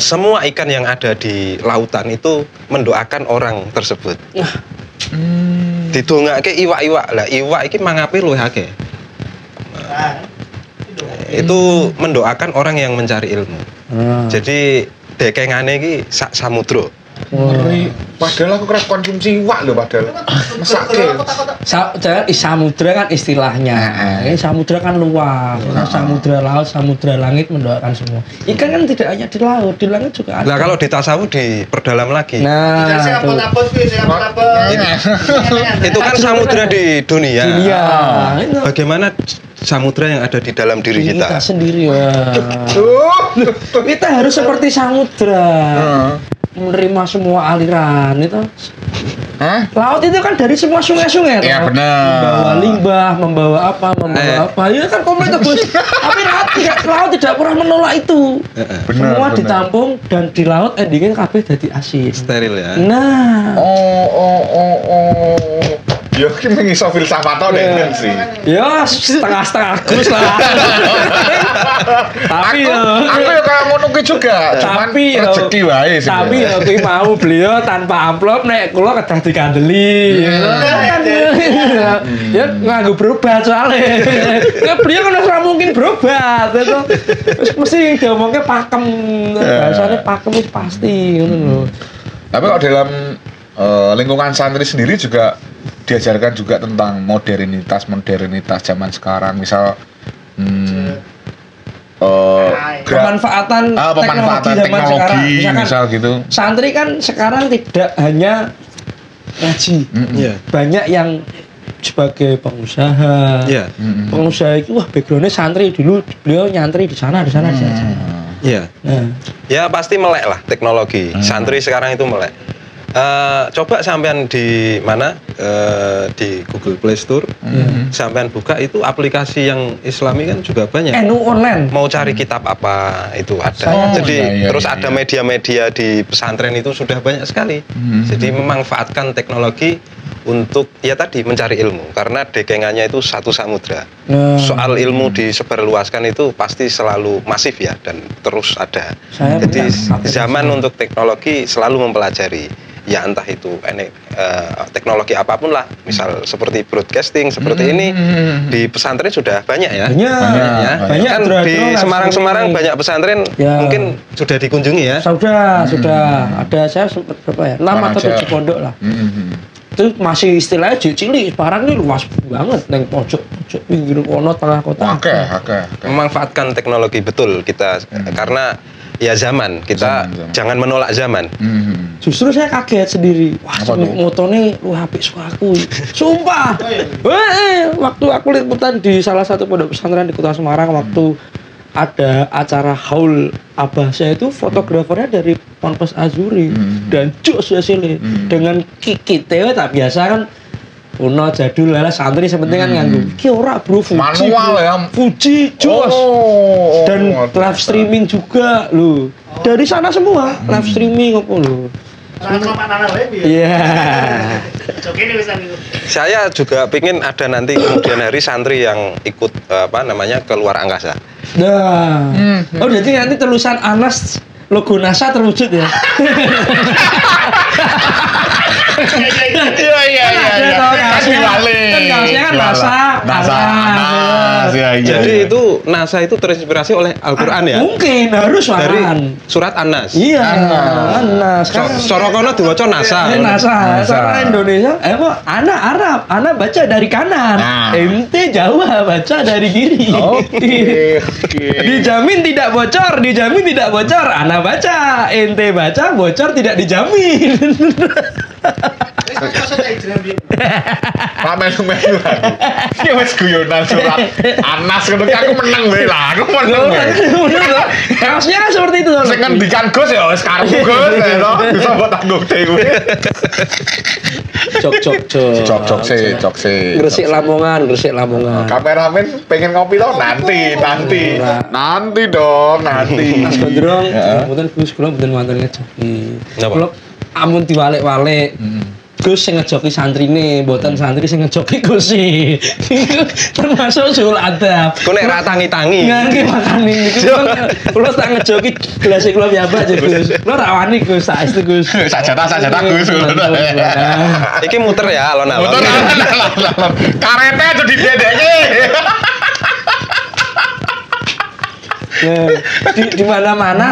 semua ikan yang ada di lautan itu mendoakan orang tersebut. Didongake iwak-iwak lah, iwak iki mangape luwih akeh. Itu mendoakan orang yang mencari ilmu. Jadi dekengane iki sak samudra. Padahal aku kerap konsumsi iwak lho padahal. Mesake. Jangan samudra kan istilahnya. Ini samudra kan luas. Samudra laut, samudra langit mendoakan semua. Ikan kan tidak hanya di laut, di langit juga ada. Nah, kalau di tasawuf diperdalam lagi. Nah, itu kan samudra di dunia. Bagaimana samudra yang ada di dalam diri kita? Kita sendiri ya. Kita harus seperti samudra. Menerima semua aliran itu. Laut itu kan dari semua sungai-sungai. Iya benar. Membawa limbah, membawa apa. Ya kan komplit Gus. Tapi laut tidak pernah menolak itu. Semua ditampung dan di laut endingnya kabeh jadi asin. Steril ya. Nah. Ya ki mengiso filsafat deh sih. Ya setengah-setengah Gus lah. Tapi aku ya kayak ngono ki juga. Tapi rezeki wae sih. Tapi ya kuwi mau beliau tanpa amplop nek kula kedah dikandeli. Ya nganggo berobat soalnya. Ya beliau kan ora mungkin berobat itu. Mesti diomongke pakem. Bahasane pakem itu pasti ngono lho. Tapi kalau dalam lingkungan santri sendiri juga diajarkan juga tentang modernitas zaman sekarang, misal pemanfaatan teknologi sekarang. Misal gitu. Santri kan sekarang tidak hanya ngaji, banyak yang sebagai pengusaha. Pengusaha itu backgroundnya santri dulu, beliau nyantri di sana. Iya. Ya pasti melek lah teknologi. Santri sekarang itu melek. Coba sampean di mana di Google Play Store, sampean buka itu aplikasi yang Islami kan juga banyak. NU online. Mau cari kitab apa itu ada. Jadi terus ada media-media di pesantren itu sudah banyak sekali. Jadi memanfaatkan teknologi untuk ya tadi mencari ilmu karena dekengannya itu satu samudra. Soal ilmu disebarluaskan itu pasti selalu masif ya dan terus ada. Jadi zaman untuk teknologi selalu mempelajari. Ya entah itu teknologi apapun lah, misal seperti broadcasting seperti ini di pesantren sudah banyak ya. Banyak kan di Semarang banyak pesantren mungkin sudah dikunjungi ya. Sudah ada saya sempat berapa ya 6 atau 7 pondok lah. Itu masih istilahnya cilik, sekarang ini luas banget neng pojok pinggir kono tengah kota. Oke. Memanfaatkan teknologi betul kita karena ya zaman kita jangan menolak zaman. Justru saya kaget sendiri. Wah, motonya lu apik sukaku. Sumpah. Waktu aku liputan di salah satu pondok pesantren di Kota Semarang waktu ada acara haul Abahsya itu fotografernya dari Ponpes Azuri dan jos hasilnya dengan kita tak biasa kan kuno jadul lah santri sepenting kan nganggo ki ora bro Fuji manual ya Fuji jos dan live streaming juga lo dari sana semua live streaming apa lo. Iya. Saya juga pengen ada nanti kemudian hari santri yang ikut keluar angkasa. Nah, oh jadi nanti tulisan Anas logo NASA terwujud ya? Iya. Kasih balik. Kan kaosnya kan NASA. Jadi itu NASA itu terinspirasi oleh Al-Qur'an ya? Mungkin harus dari surat An-Nas. Iya, An-Nas. Sorokono diwaca NASA. NASA. Cara Indonesia, kok anak Arab, anak baca dari kanan. Ente Jawa baca dari kiri. Oke. Dijamin tidak bocor. Anak baca, ente baca bocor tidak dijamin. Pak melu-melu aku. Iki wis guyonan surat Anas ngono ki aku menang wae lah. Aku menang wae. Kaosnya kan seperti itu. Sing ngendikan Gus ya wis karepku Gus ya to. Bisa mbok tanggung dhewe. Cok sih. Gresik Lamongan. Kameramen pengen ngopi to nanti dong. Mas Gondrong, mboten Gus kula mboten wonten ngejoki. Kula amun diwalek-walek. Gus sing ngejoki santrine, mboten santri sing ngejoki Gus sih. Termasuk sul adab. Ku nek ra tangi-tangi. Nggih makane niku kula tak ngejoki gelas kula piyambak aja Gus. Kula ra wani Gus, saestu Gus. Sajata Gus. Iki muter ya alon-alon. Karete aja didedeke. Di mana-mana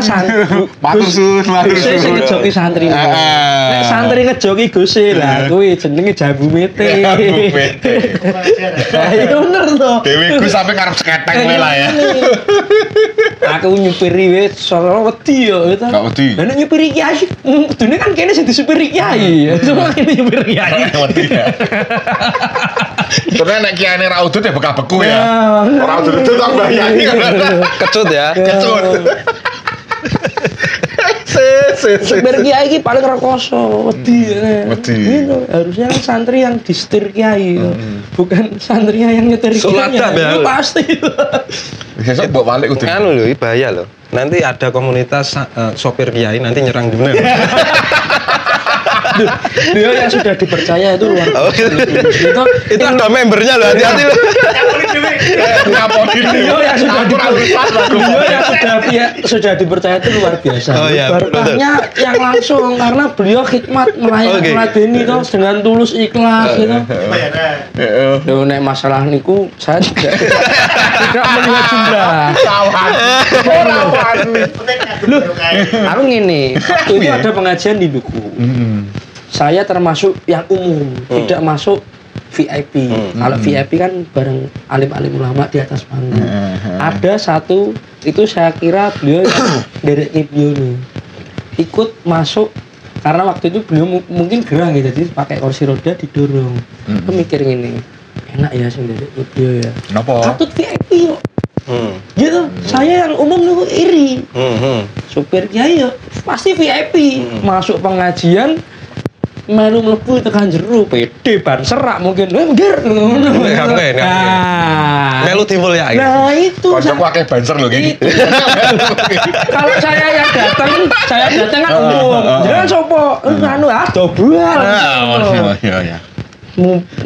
matur suwun. Sing ngejoki santri. Nek santri ngejoki Gus lah kuwi jenenge jambu mete. Jambu mete. Iya bener to. Dewe Gus sampe karep seketeng wae lah ya. Aku nyupiri wis soro wedi yo itu. Enggak wedi. Lah nek nyupiri kiai, kudune kan kene sing disupiri kiai. Cuma kene nyupiri kiai. Terus nek kiai ra udut ya bekak-beku ya. Ora udut tak bayani. Kecut ya. Kecut. Supir kiai iki paling rekoso, wedi. Gitu. Harusnya kan santri yang disetir kiai, bukan santri yang nyetir kiai. Ya. Pasti. Besok mbok balik kudu. Anu lho, bahaya loh. Nanti ada komunitas sopir kiai nanti nyerang dunia. Dia yang sudah dipercaya itu luar biasa. Itu ada membernya loh, hati-hati loh. Beliau yang sudah dipercaya itu luar biasa. Berkahnya yang langsung karena beliau khidmat melayani itu dengan tulus ikhlas gitu. Loh nek masalah niku saya tidak melihat jumlah. Loh, aku ngene. Itu ada pengajian di Duku. Saya termasuk yang umum, tidak masuk VIP. Kalau VIP kan bareng alim-alim ulama di atas panggung. Ada satu itu saya kira beliau yang derek beliau nih ikut masuk karena waktu itu beliau mungkin gerang ya, jadi pakai kursi roda didorong. Aku mikir gini, enak ya sih derek beliau ya. Kenapa? Patut VIP yuk. Gitu, saya yang umum nih iri. Supir kiai ya pasti VIP. Masuk pengajian melu mlebu tekan jero pede ban serak mungkin nggir ngono. Melu timbul ya. Nah itu kancaku akeh banser lho iki. Kalau saya datang kan umum. Jenengan sapa? Anu dobal. Iya.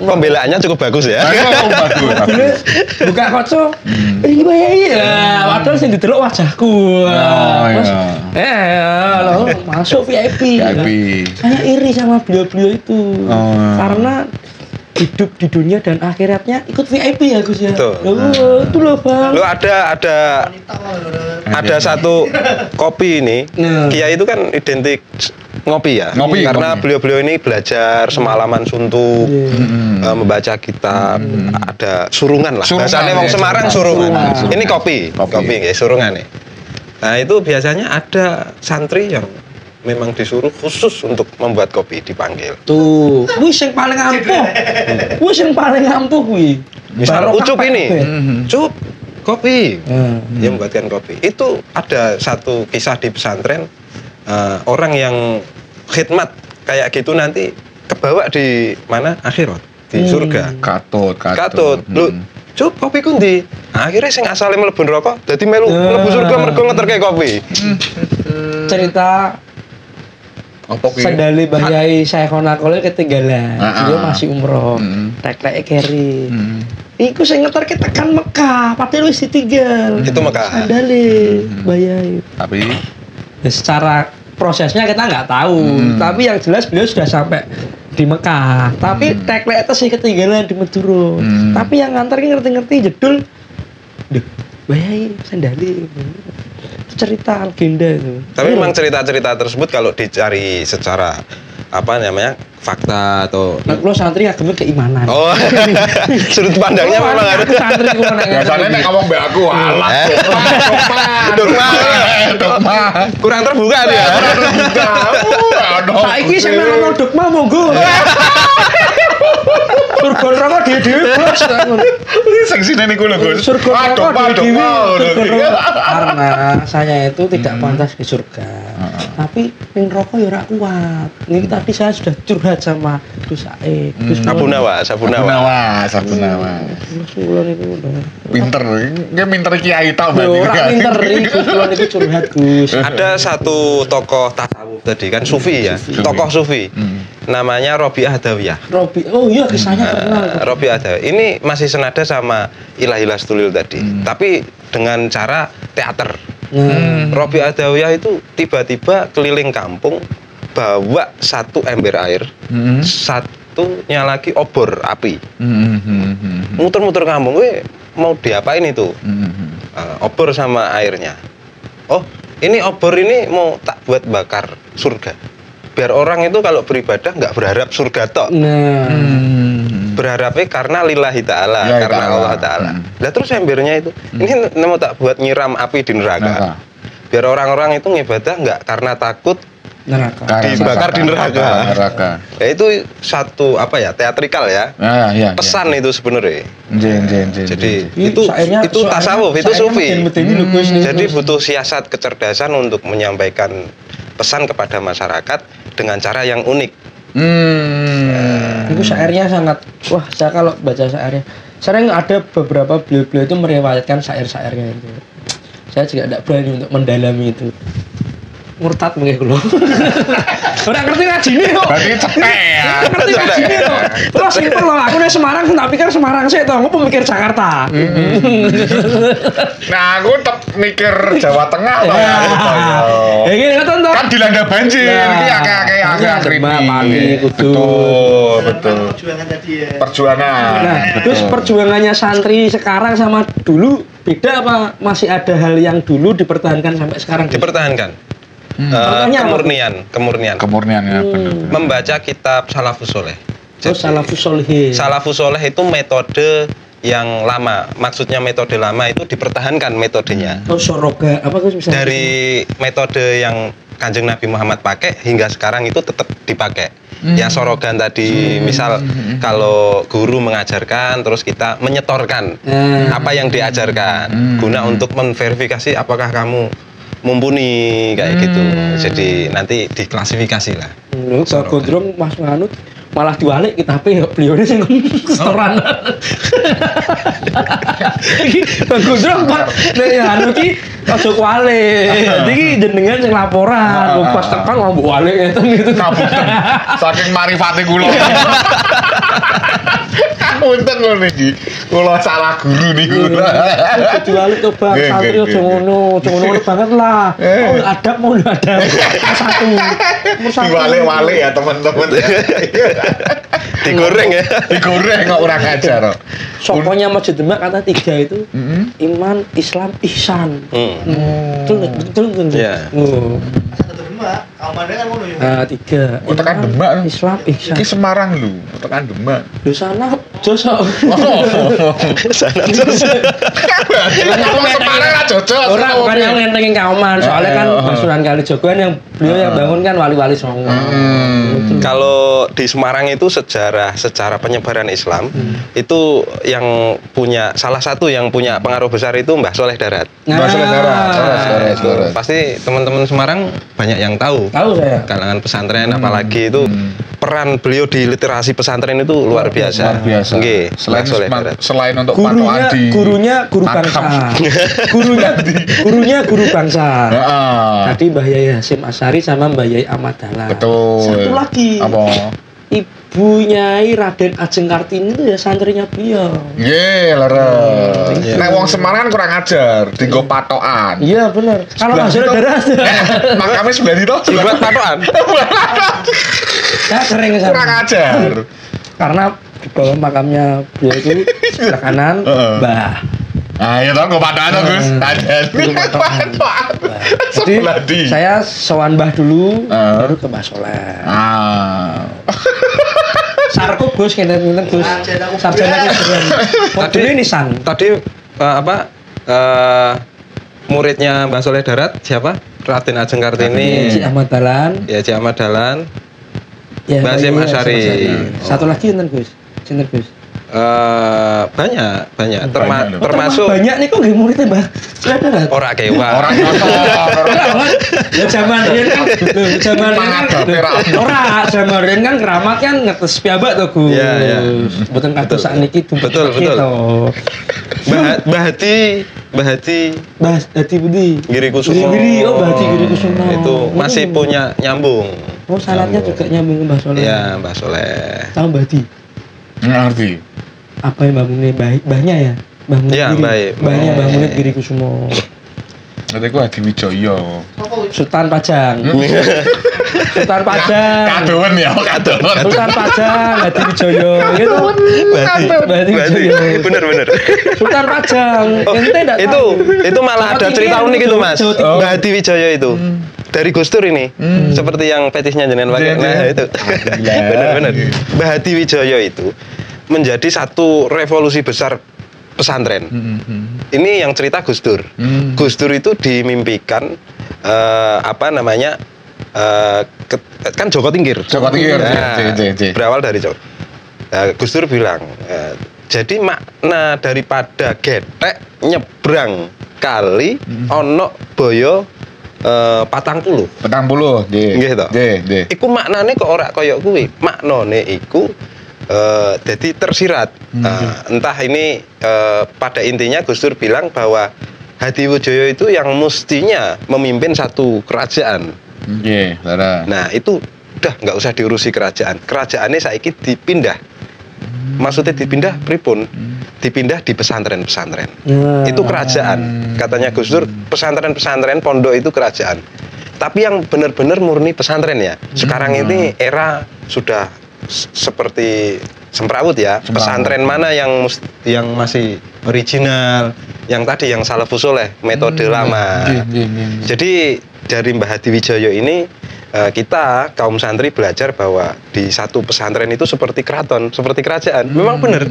Pembelaannya cukup bagus ya. Bagus. Buka kaca. Iki bae ya. Padahal sing didelok wajahku. Loh, masuk VIP. Saya iri sama beliau-beliau itu. Karena hidup di dunia dan akhiratnya ikut VIP ya Gus ya. Betul. Itu loh Bang. Lo ada ada satu kopi ini. Kiai itu kan identik ngopi ya. Karena beliau-beliau ini belajar semalaman suntuk, membaca kitab, ada surungan lah. Bahasanya wong Semarang surungan. Ini kopi ya, surungan nih. Nah, itu biasanya ada santri yang memang disuruh khusus untuk membuat kopi, dipanggil. Tuh, wis yang paling ampuh. Wis yang paling ampuh kuwi. Misal Ucup ini. Cup, kopi. Dia membuatkan kopi. Itu ada satu kisah di pesantren, orang yang khidmat kayak gitu nanti kebawa di mana? Akhirat, di surga. Katut. Lu, Cup, kopi kundi. Akhirnya sing asale mlebu neraka dadi melu mlebu surga mergo ngeterke kopi. Cerita sandali Mbah Yai Syekhona Kolil ketinggalan. Dia masih umroh. Tek-tek keri. Iku sing ngeterke tekan Mekah, padahal wis ditinggal. Itu Mekah. Sandali Mbah Yai. Tapi secara prosesnya kita nggak tahu. Tapi yang jelas beliau sudah sampai di Mekah. Tapi tek-tek itu sih ketinggalan di Madura. Tapi yang nganter ngerti-ngerti jedul. Duh, Mbah Yai sandali. Cerita legenda itu. Tapi memang cerita-cerita tersebut kalau dicari secara apa namanya fakta atau lo santri agama keimanan. Oh, sudut pandangnya memang harus santri kuwi nek. Biasanya nek ngomong mbak aku alat. Dogma. Kurang terbuka dia. Saiki sing ngomong dogma monggo. Surga neraka dhewe-dhewe bos ngono. Sing sine niku lho, Gus. Surga neraka dhewe-dhewe. Karena saya itu tidak pantas di surga. Tapi ning neraka ya ora kuat. Ini tadi saya sudah curhat sama Gus Said. Abu Nawas. Kulon itu pinter. Dia pinter kiai tau berarti. Ora pinter iki kulon itu curhat Gus. Ada satu tokoh tasawuf tadi kan sufi ya. Tokoh sufi. Namanya Robi'ah Adawiyah. Oh iya kisahnya terkenal. Robi'ah Adawiyah. Ini masih senada sama Ilahilas Tulil tadi. Tapi dengan cara teater. Robi'ah Adawiyah itu tiba-tiba keliling kampung bawa satu ember air, satunya lagi obor api. Muter-muter kampung, mau diapain itu? Obor sama airnya. Oh, ini obor ini mau tak buat bakar surga. Biar orang itu kalau beribadah nggak berharap surga tok. Berharapnya karena lillahi ta'ala, karena Allah ta'ala. Lah terus embernya itu, ini mau tak buat nyiram api di neraka. Biar orang-orang itu ngibadah nggak karena takut dibakar di neraka. Ya, itu satu apa ya, teatrikal ya. Pesan itu sebenarnya. Jadi itu tasawuf, itu sufi. Jadi butuh siasat kecerdasan untuk menyampaikan pesan kepada masyarakat dengan cara yang unik. Itu syairnya sangat, wah saya kalau baca syairnya, sering ada beberapa beliau-beliau itu meriwayatkan syair-syairnya itu. Saya juga tidak berani untuk mendalami itu. Murtad mungkin kulo. Ora ngerti ngajine kok. Berarti cepet ya. Ngerti ngajine kok. Terus simpel loh, aku nek Semarang tak pikir Semarang sih to, aku mikir Jakarta. Nah, aku tetap mikir Jawa Tengah loh. Iki ngoten to. Kan dilanda banjir, iki akeh-akeh kritik. Betul. Perjuangan tadi ya. Perjuangan. Nah, terus perjuangannya santri sekarang sama dulu beda apa masih ada hal yang dulu dipertahankan sampai sekarang? Dipertahankan. Kemurnian. Ya, benar. Membaca kitab Salafus Soleh. Salafus Soleh itu metode yang lama. Maksudnya metode lama itu dipertahankan metodenya. Soroga apa tuh misalnya? Dari metode yang Kanjeng Nabi Muhammad pakai hingga sekarang itu tetap dipakai. Ya sorogan tadi, misal kalau guru mengajarkan terus kita menyetorkan apa yang diajarkan guna untuk memverifikasi apakah kamu mumpuni kayak gitu. Jadi nanti diklasifikasi lah. Kalau gondrong Mas Manut malah diwalik kita beliau ini sing setoran. Iki gondrong Pak anu iki aja kuwale. Iki jenengan sing laporan, pas tekan mau mbok walik ngeten gitu. Saking marifate kula. Punten lho niki. Kula salah guru niku. Diwalik to Bang, santri aja ngono banget lah. Mau adab. Satu. Diwalik-walik ya teman-teman. Digoreng ya. Digoreng kok ora ngajar. Sokonya Masjid Demak kata 3 itu iman, Islam, ihsan. Betul. Iya. Demak, Kaumannya kan ngono ya. Nah, 3. Tekan Demak. Islam, ihsan. Iki Semarang lho, tekan Demak. Di sana Josok. Sana Josok. Semarang lah cocok. Orang bukan yang ngentengin Kauman, soalnya kan Pasuruan Kalijogoan yang beliau yang bangun kan wali-wali Songo. Kalau di Semarang itu secara penyebaran Islam itu yang punya salah satu yang punya pengaruh besar itu Mbah Soleh Darat. Mbah Soleh Darat. Pasti teman-teman Semarang banyak yang tahu. Tahu saya. Kalangan pesantren apalagi itu peran beliau di literasi pesantren itu luar biasa. Luar biasa. Nggih, Selain untuk gurunya guru bangsa. gurunya guru bangsa. Tadi Mbah Yai Hasyim Asy'ari sama Mbah Yai Ahmad Dahlan. Betul. Satu lagi. Apa? Ibu Nyai Raden Ajeng Kartini itu ya santrinya beliau. Nggih, leres. Nek wong Semarang kurang ajar, dienggo patokan. Iya, bener. Kalau Mbah Soleh Darat makamnya sebelah itu buat patokan. saya sering ke sana. Kurang ajar. Karena di bawah makamnya beliau itu sebelah kanan Mbah. Nah, ya toh, gue patokan Gus. Patokan. Jadi saya sowan Mbah dulu, baru ke Mbah Soleh. Sarkup Gus, ngenten Gus. Sarjana keren. Tadi nisan. Tadi muridnya Mbah Soleh Darat siapa? Raden Ajeng Kartini. Cik Ahmad Dahlan. Ya, Cik Ahmad Dahlan. Ya, Mbah Hasyim Asy'ari. Satu lagi enten Gus. Sinten Gus? Banyak termasuk banyak nih kok nggih muridnya Mbah Soleh Darat. Ora kewa. Orang Ya zaman riyen kan zaman riyen kan keramat kan ngetes piyambak to Gus. Iya. Mboten kados sakniki betul. Mbah Hadi Budi. Giri Kusumo. Mbah Hadi Giri Kusumo. Itu masih punya nyambung. Oh, sanadnya juga nyambung ke Mbah Soleh. Iya, Mbah Soleh. Tahu Mbah Hadi? Ngerti. Apa yang bangunnya mbahnya ya? Iya, baik. Mbahnya bangunnya Giri Kusumo. Nanti aku Hadi Wijoyo. Sultan Pajang. Sultan Pajang. Kadoan ya, kadoan. Sultan Pajang, Hadi Wijoyo gitu. Hadi Wijoyo. Bener. Sultan Pajang. Ente enggak tahu. Itu malah ada cerita unik itu, Mas. Mbah Hadi Wijoyo itu. Dari Gus Dur ini. Seperti yang fetisnya jenengan pakai. Nah, itu. Bener. Mbah Hadi Wijoyo itu menjadi satu revolusi besar pesantren. Ini yang cerita Gus Dur. Gus Dur itu dimimpikan kan Joko Tingkir. Berawal dari Joko. Gus Dur bilang, jadi makna daripada getek nyebrang kali ono boyo 40. Nggih to. Nggih. Iku maknane kok ora kaya kuwi. Maknane iku jadi tersirat. Entah ini pada intinya Gus Dur bilang bahwa Hadi Wijoyo itu yang mestinya memimpin satu kerajaan. Nah, itu udah nggak usah diurusi kerajaan. Kerajaannya saiki dipindah. Maksudnya dipindah pripun? Dipindah di pesantren-pesantren. Itu kerajaan. Katanya Gus Dur, pesantren-pesantren pondok itu kerajaan. Tapi yang benar-benar murni pesantren ya. Sekarang ini era sudah seperti semrawut ya. Pesantren mana yang masih original, yang tadi yang salafus soleh, metode lama. Jadi dari Mbah Hadi Wijoyo ini kita kaum santri belajar bahwa di satu pesantren itu seperti keraton, seperti kerajaan. Memang benar.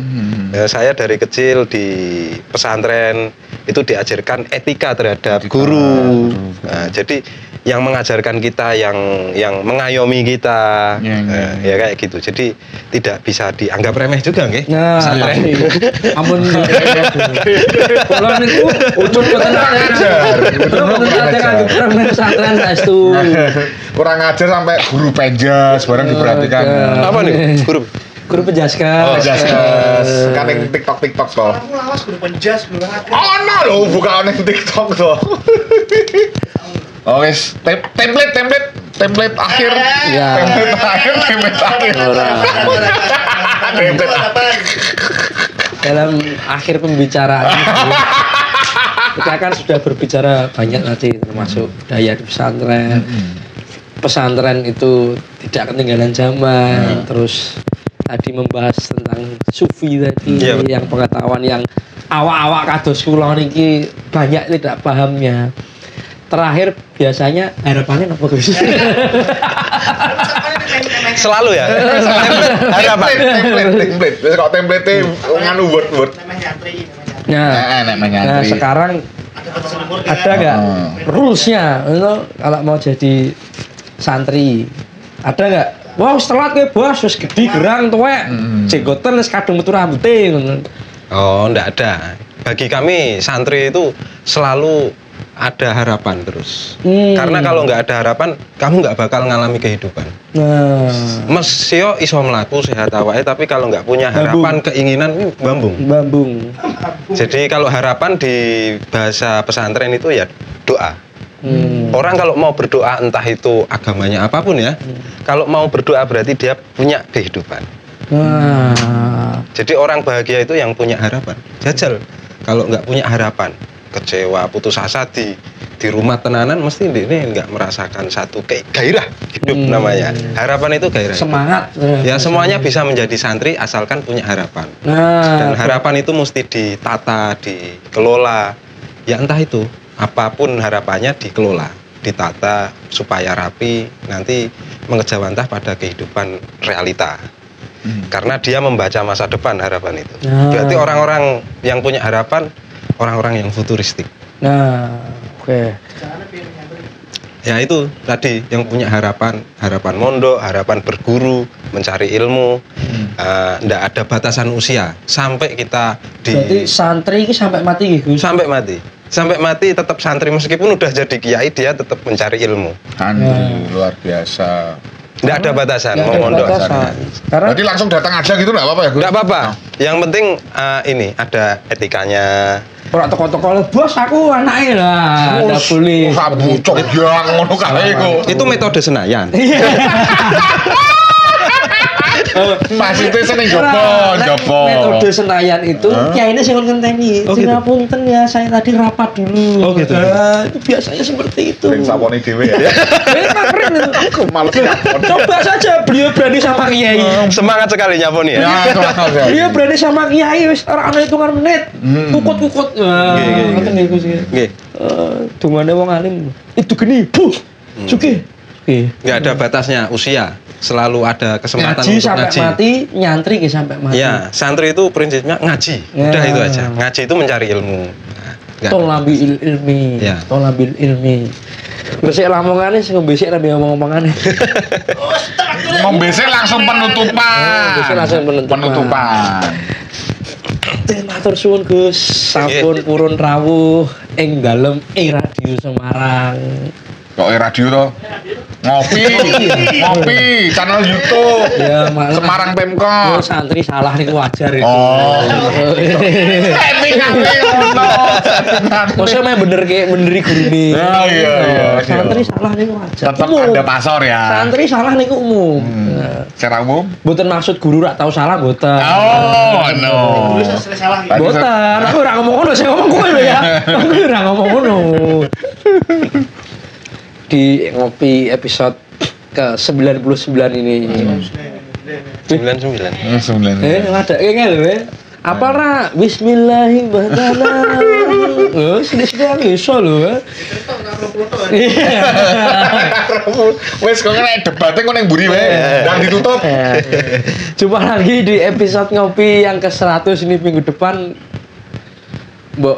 Saya dari kecil di pesantren itu diajarkan etika terhadap guru. Nah, jadi yang mengajarkan kita, yang mengayomi kita, ya kayak gitu. Jadi tidak bisa dianggap remeh juga, nggih. Pesantren. Ampun. Kalau niku ucul boten ajar. Pesantren saestu. Kurang ajar sampai guru penjas barang diperhatikan. Apa nih? Guru penjaskes. Kan yang TikTok toh. Aku lawas guru penjas, guru ngajar. Oh no lho, bukan yang TikTok toh. Oh wes, template akhir. Iya. Template akhir. Dalam akhir pembicaraan kita kan sudah berbicara banyak tadi, termasuk daya di pesantren. Pesantren itu tidak ketinggalan zaman, terus tadi membahas tentang sufi tadi, yang pengetahuan yang awak-awak kados kula niki banyak tidak pahamnya. Terakhir biasanya harapannya apa Gus? Selalu ya. Harapan. Template. Wis kok template nganu word. Nah, sekarang ada nggak rules-nya kalau mau jadi santri? Ada nggak? Wah, setelah ke bos, wis gede gerang tuwek, jenggoten wis kadung metu rambute ngono. Oh, enggak ada. Bagi kami santri itu selalu ada harapan terus. Karena kalau nggak ada harapan, kamu nggak bakal ngalami kehidupan. Mesio iso mlaku sehat awake, tapi kalau nggak punya harapan, keinginan, bambung. Jadi kalau harapan di bahasa pesantren itu ya doa. Orang kalau mau berdoa entah itu agamanya apapun ya, kalau mau berdoa berarti dia punya kehidupan. Jadi orang bahagia itu yang punya harapan. Jajal kalau nggak punya harapan, kecewa, putus asa di rumah tenanan, mesti ini nggak merasakan satu gairah hidup namanya. Harapan itu gairah. Semangat. Ya semuanya bisa menjadi santri asalkan punya harapan. Dan harapan itu mesti ditata, dikelola. Ya entah itu. Apapun harapannya dikelola, ditata supaya rapi, nanti mengejawantah pada kehidupan realita. Karena dia membaca masa depan harapan itu. Berarti orang-orang yang punya harapan, orang-orang yang futuristik. Oke. Ya itu tadi yang punya harapan mondok, harapan berguru, mencari ilmu, ndak ada batasan usia sampai kita Berarti santri ini sampai mati gitu? Sampai mati tetap santri, meskipun udah jadi kiai dia tetap mencari ilmu. Luar biasa. Nggak ada batasan mau mondok. Berarti langsung datang aja gitu nggak apa-apa ya Gus? Nggak apa-apa. Yang penting ini ada etikanya. Ora toko-toko bos aku anake lah, ndak boleh. Bucok yang ngono kae iku. Itu metode Senayan. Maksudnya seneng jopo. Metode Senayan itu kiai ini sing ngenteni. Punten ya, saya tadi rapat dulu. Oh gitu. Itu biasanya seperti itu. Sing sapone dhewe ya. Aku males. Coba saja beliau berani sama kiai. Semangat sekali nyaponi ya. Beliau berani sama kiai wis ora ana hitungan menit. Kukut-kukut. Ngoten niku sih. Nggih. Dungane wong alim. Itu geni. Sugih. Nggak ada batasnya usia. Selalu ada kesempatan ngaji untuk sampai ngaji. Mati, nyantri sampai mati. Ya, santri itu prinsipnya ngaji. Udah itu aja. Ngaji itu mencari ilmu. Tolabil ilmi. Ya. Tolabil ilmi. Besek lamongane sing besek ra ngomong-ngomongane. Membesek langsung penutupan. Besek langsung penutupan. Matur suwun Gus, sampun purun rawuh ing dalem Radio Semarang. Kok radio to? Ngopi, channel YouTube. Ya, Semarang Pemkot. Santri salah niku wajar itu. Maksudnya bener gurune. Iya. Santri salah niku wajar. Tetap ada pasor ya. Santri salah niku umum. Secara umum? Mboten maksud guru rak tau salah mboten. Oh, no. Mboten, aku ora ngomong ngono, sing ngomong kowe lho ya. Aku ora ngomong ngono. Di ngopi episode ke 99 ini. 99. Ada kayaknya lho ya. Apa ra? Bismillahirrahmanirrahim. Sudah bisa lho. Wes kok nek debate kok ning mburi wae. Dan ditutup. Jumpa lagi di episode ngopi yang ke-100 ini minggu depan. Mbok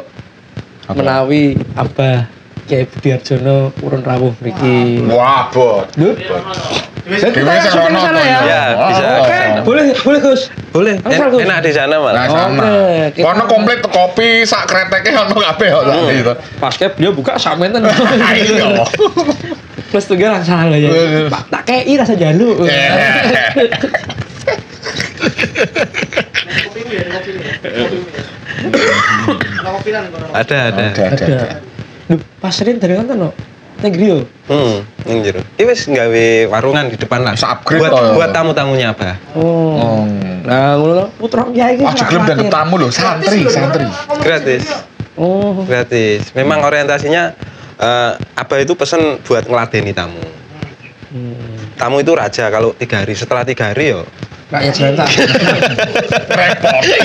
menawi Abah Kiai Budiarjono urun rawuh mriki. Wah, bot. Dewe sana ya. Ya, bisa. Boleh Gus. Boleh. Enak di sana malah. Oke. Kono komplit kopi sak kreteke ono kabeh kok gitu. Pas beliau buka sak menten. Iya. Plus tuh langsung salah ya. Pak tak kei rasa jaluk. Ada. Duh, pasrin dari kantor no? Neng Grio? Neng Grio. Ini wis nggawe warungan di depan lah. Buat tamu-tamunya apa? Oh. Nah, ngono putra kiai iki. Aja gelem dan tamu lho, santri. Gratis. Oh. Gratis. Memang orientasinya Abah itu pesen buat ngeladeni tamu. Tamu itu raja, kalau 3 hari, setelah 3 hari yo Rakyat jelantah. Repoti.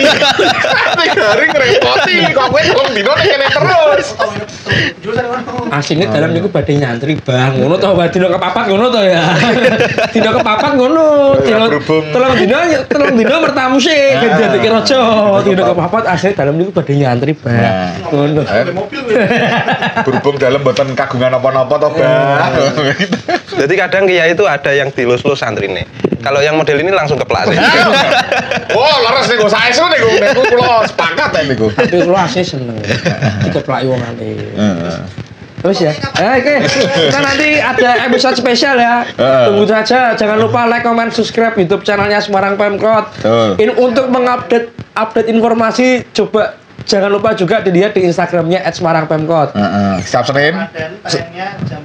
Garing repoti. Kok kowe telung dino ning kene terus. Asline dalam niku badhe nyantri Bang. Ngono to wae dina kepapat ngono to ya. Dina kepapat ngono. Telung dina mertamu sih dadi raja. Dina kepapat asline dalam niku badhe nyantri Bang. Ngono. Berhubung dalam mboten kagungan apa-apa to, Bang. Jadi kadang kiai itu ada yang dilus-lus santrine. Kalau yang model ini langsung keplak sih. Oh, leres niku saestu niku kula sepakat ya niku. Tapi kula asli seneng. Dikeplaki wong ane. Terus ya. Oke. Kita nanti ada episode spesial ya. Tunggu saja. Jangan lupa like, comment, subscribe YouTube channelnya Semarang Pemkot. Untuk update informasi coba jangan lupa juga dilihat di Instagramnya @semarangpemkot. Setiap Senin. Tayangnya jam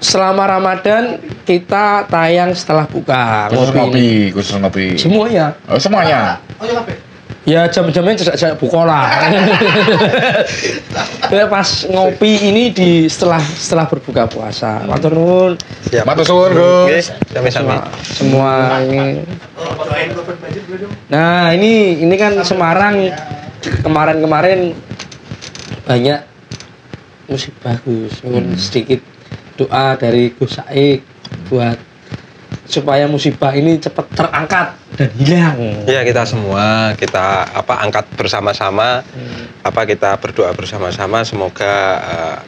Selama Ramadan kita tayang setelah buka. Khusus ngopi. Semuanya. Oh, semuanya. Oh, ya kabeh. Ya jam-jamnya tidak buka lah. Pas ngopi ini setelah berbuka puasa. Matur nuwun. Siap. Matur suwun, Gus. Sami-sami. Semua ini. Nah, ini kan Semarang kemarin banyak musibah Gus. Sedikit doa dari Gus Saik buat supaya musibah ini cepat terangkat dan hilang. Ya, kita semua angkat bersama-sama. Kita berdoa bersama-sama semoga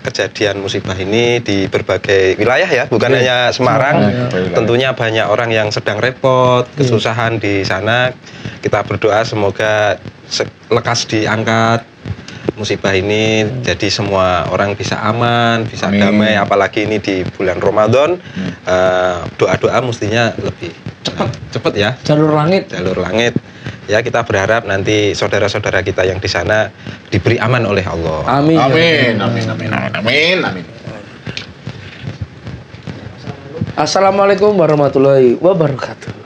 kejadian musibah ini di berbagai wilayah ya, bukan hanya Semarang. Tentunya banyak orang yang sedang repot, kesusahan di sana. Kita berdoa semoga lekas diangkat musibah ini, jadi semua orang bisa aman, bisa damai, apalagi ini di bulan Ramadan. Doa-doa mestinya lebih cepat ya. Jalur langit ya, kita berharap nanti saudara-saudara kita yang di sana diberi aman oleh Allah. Amin. Assalamualaikum warahmatullahi wabarakatuh.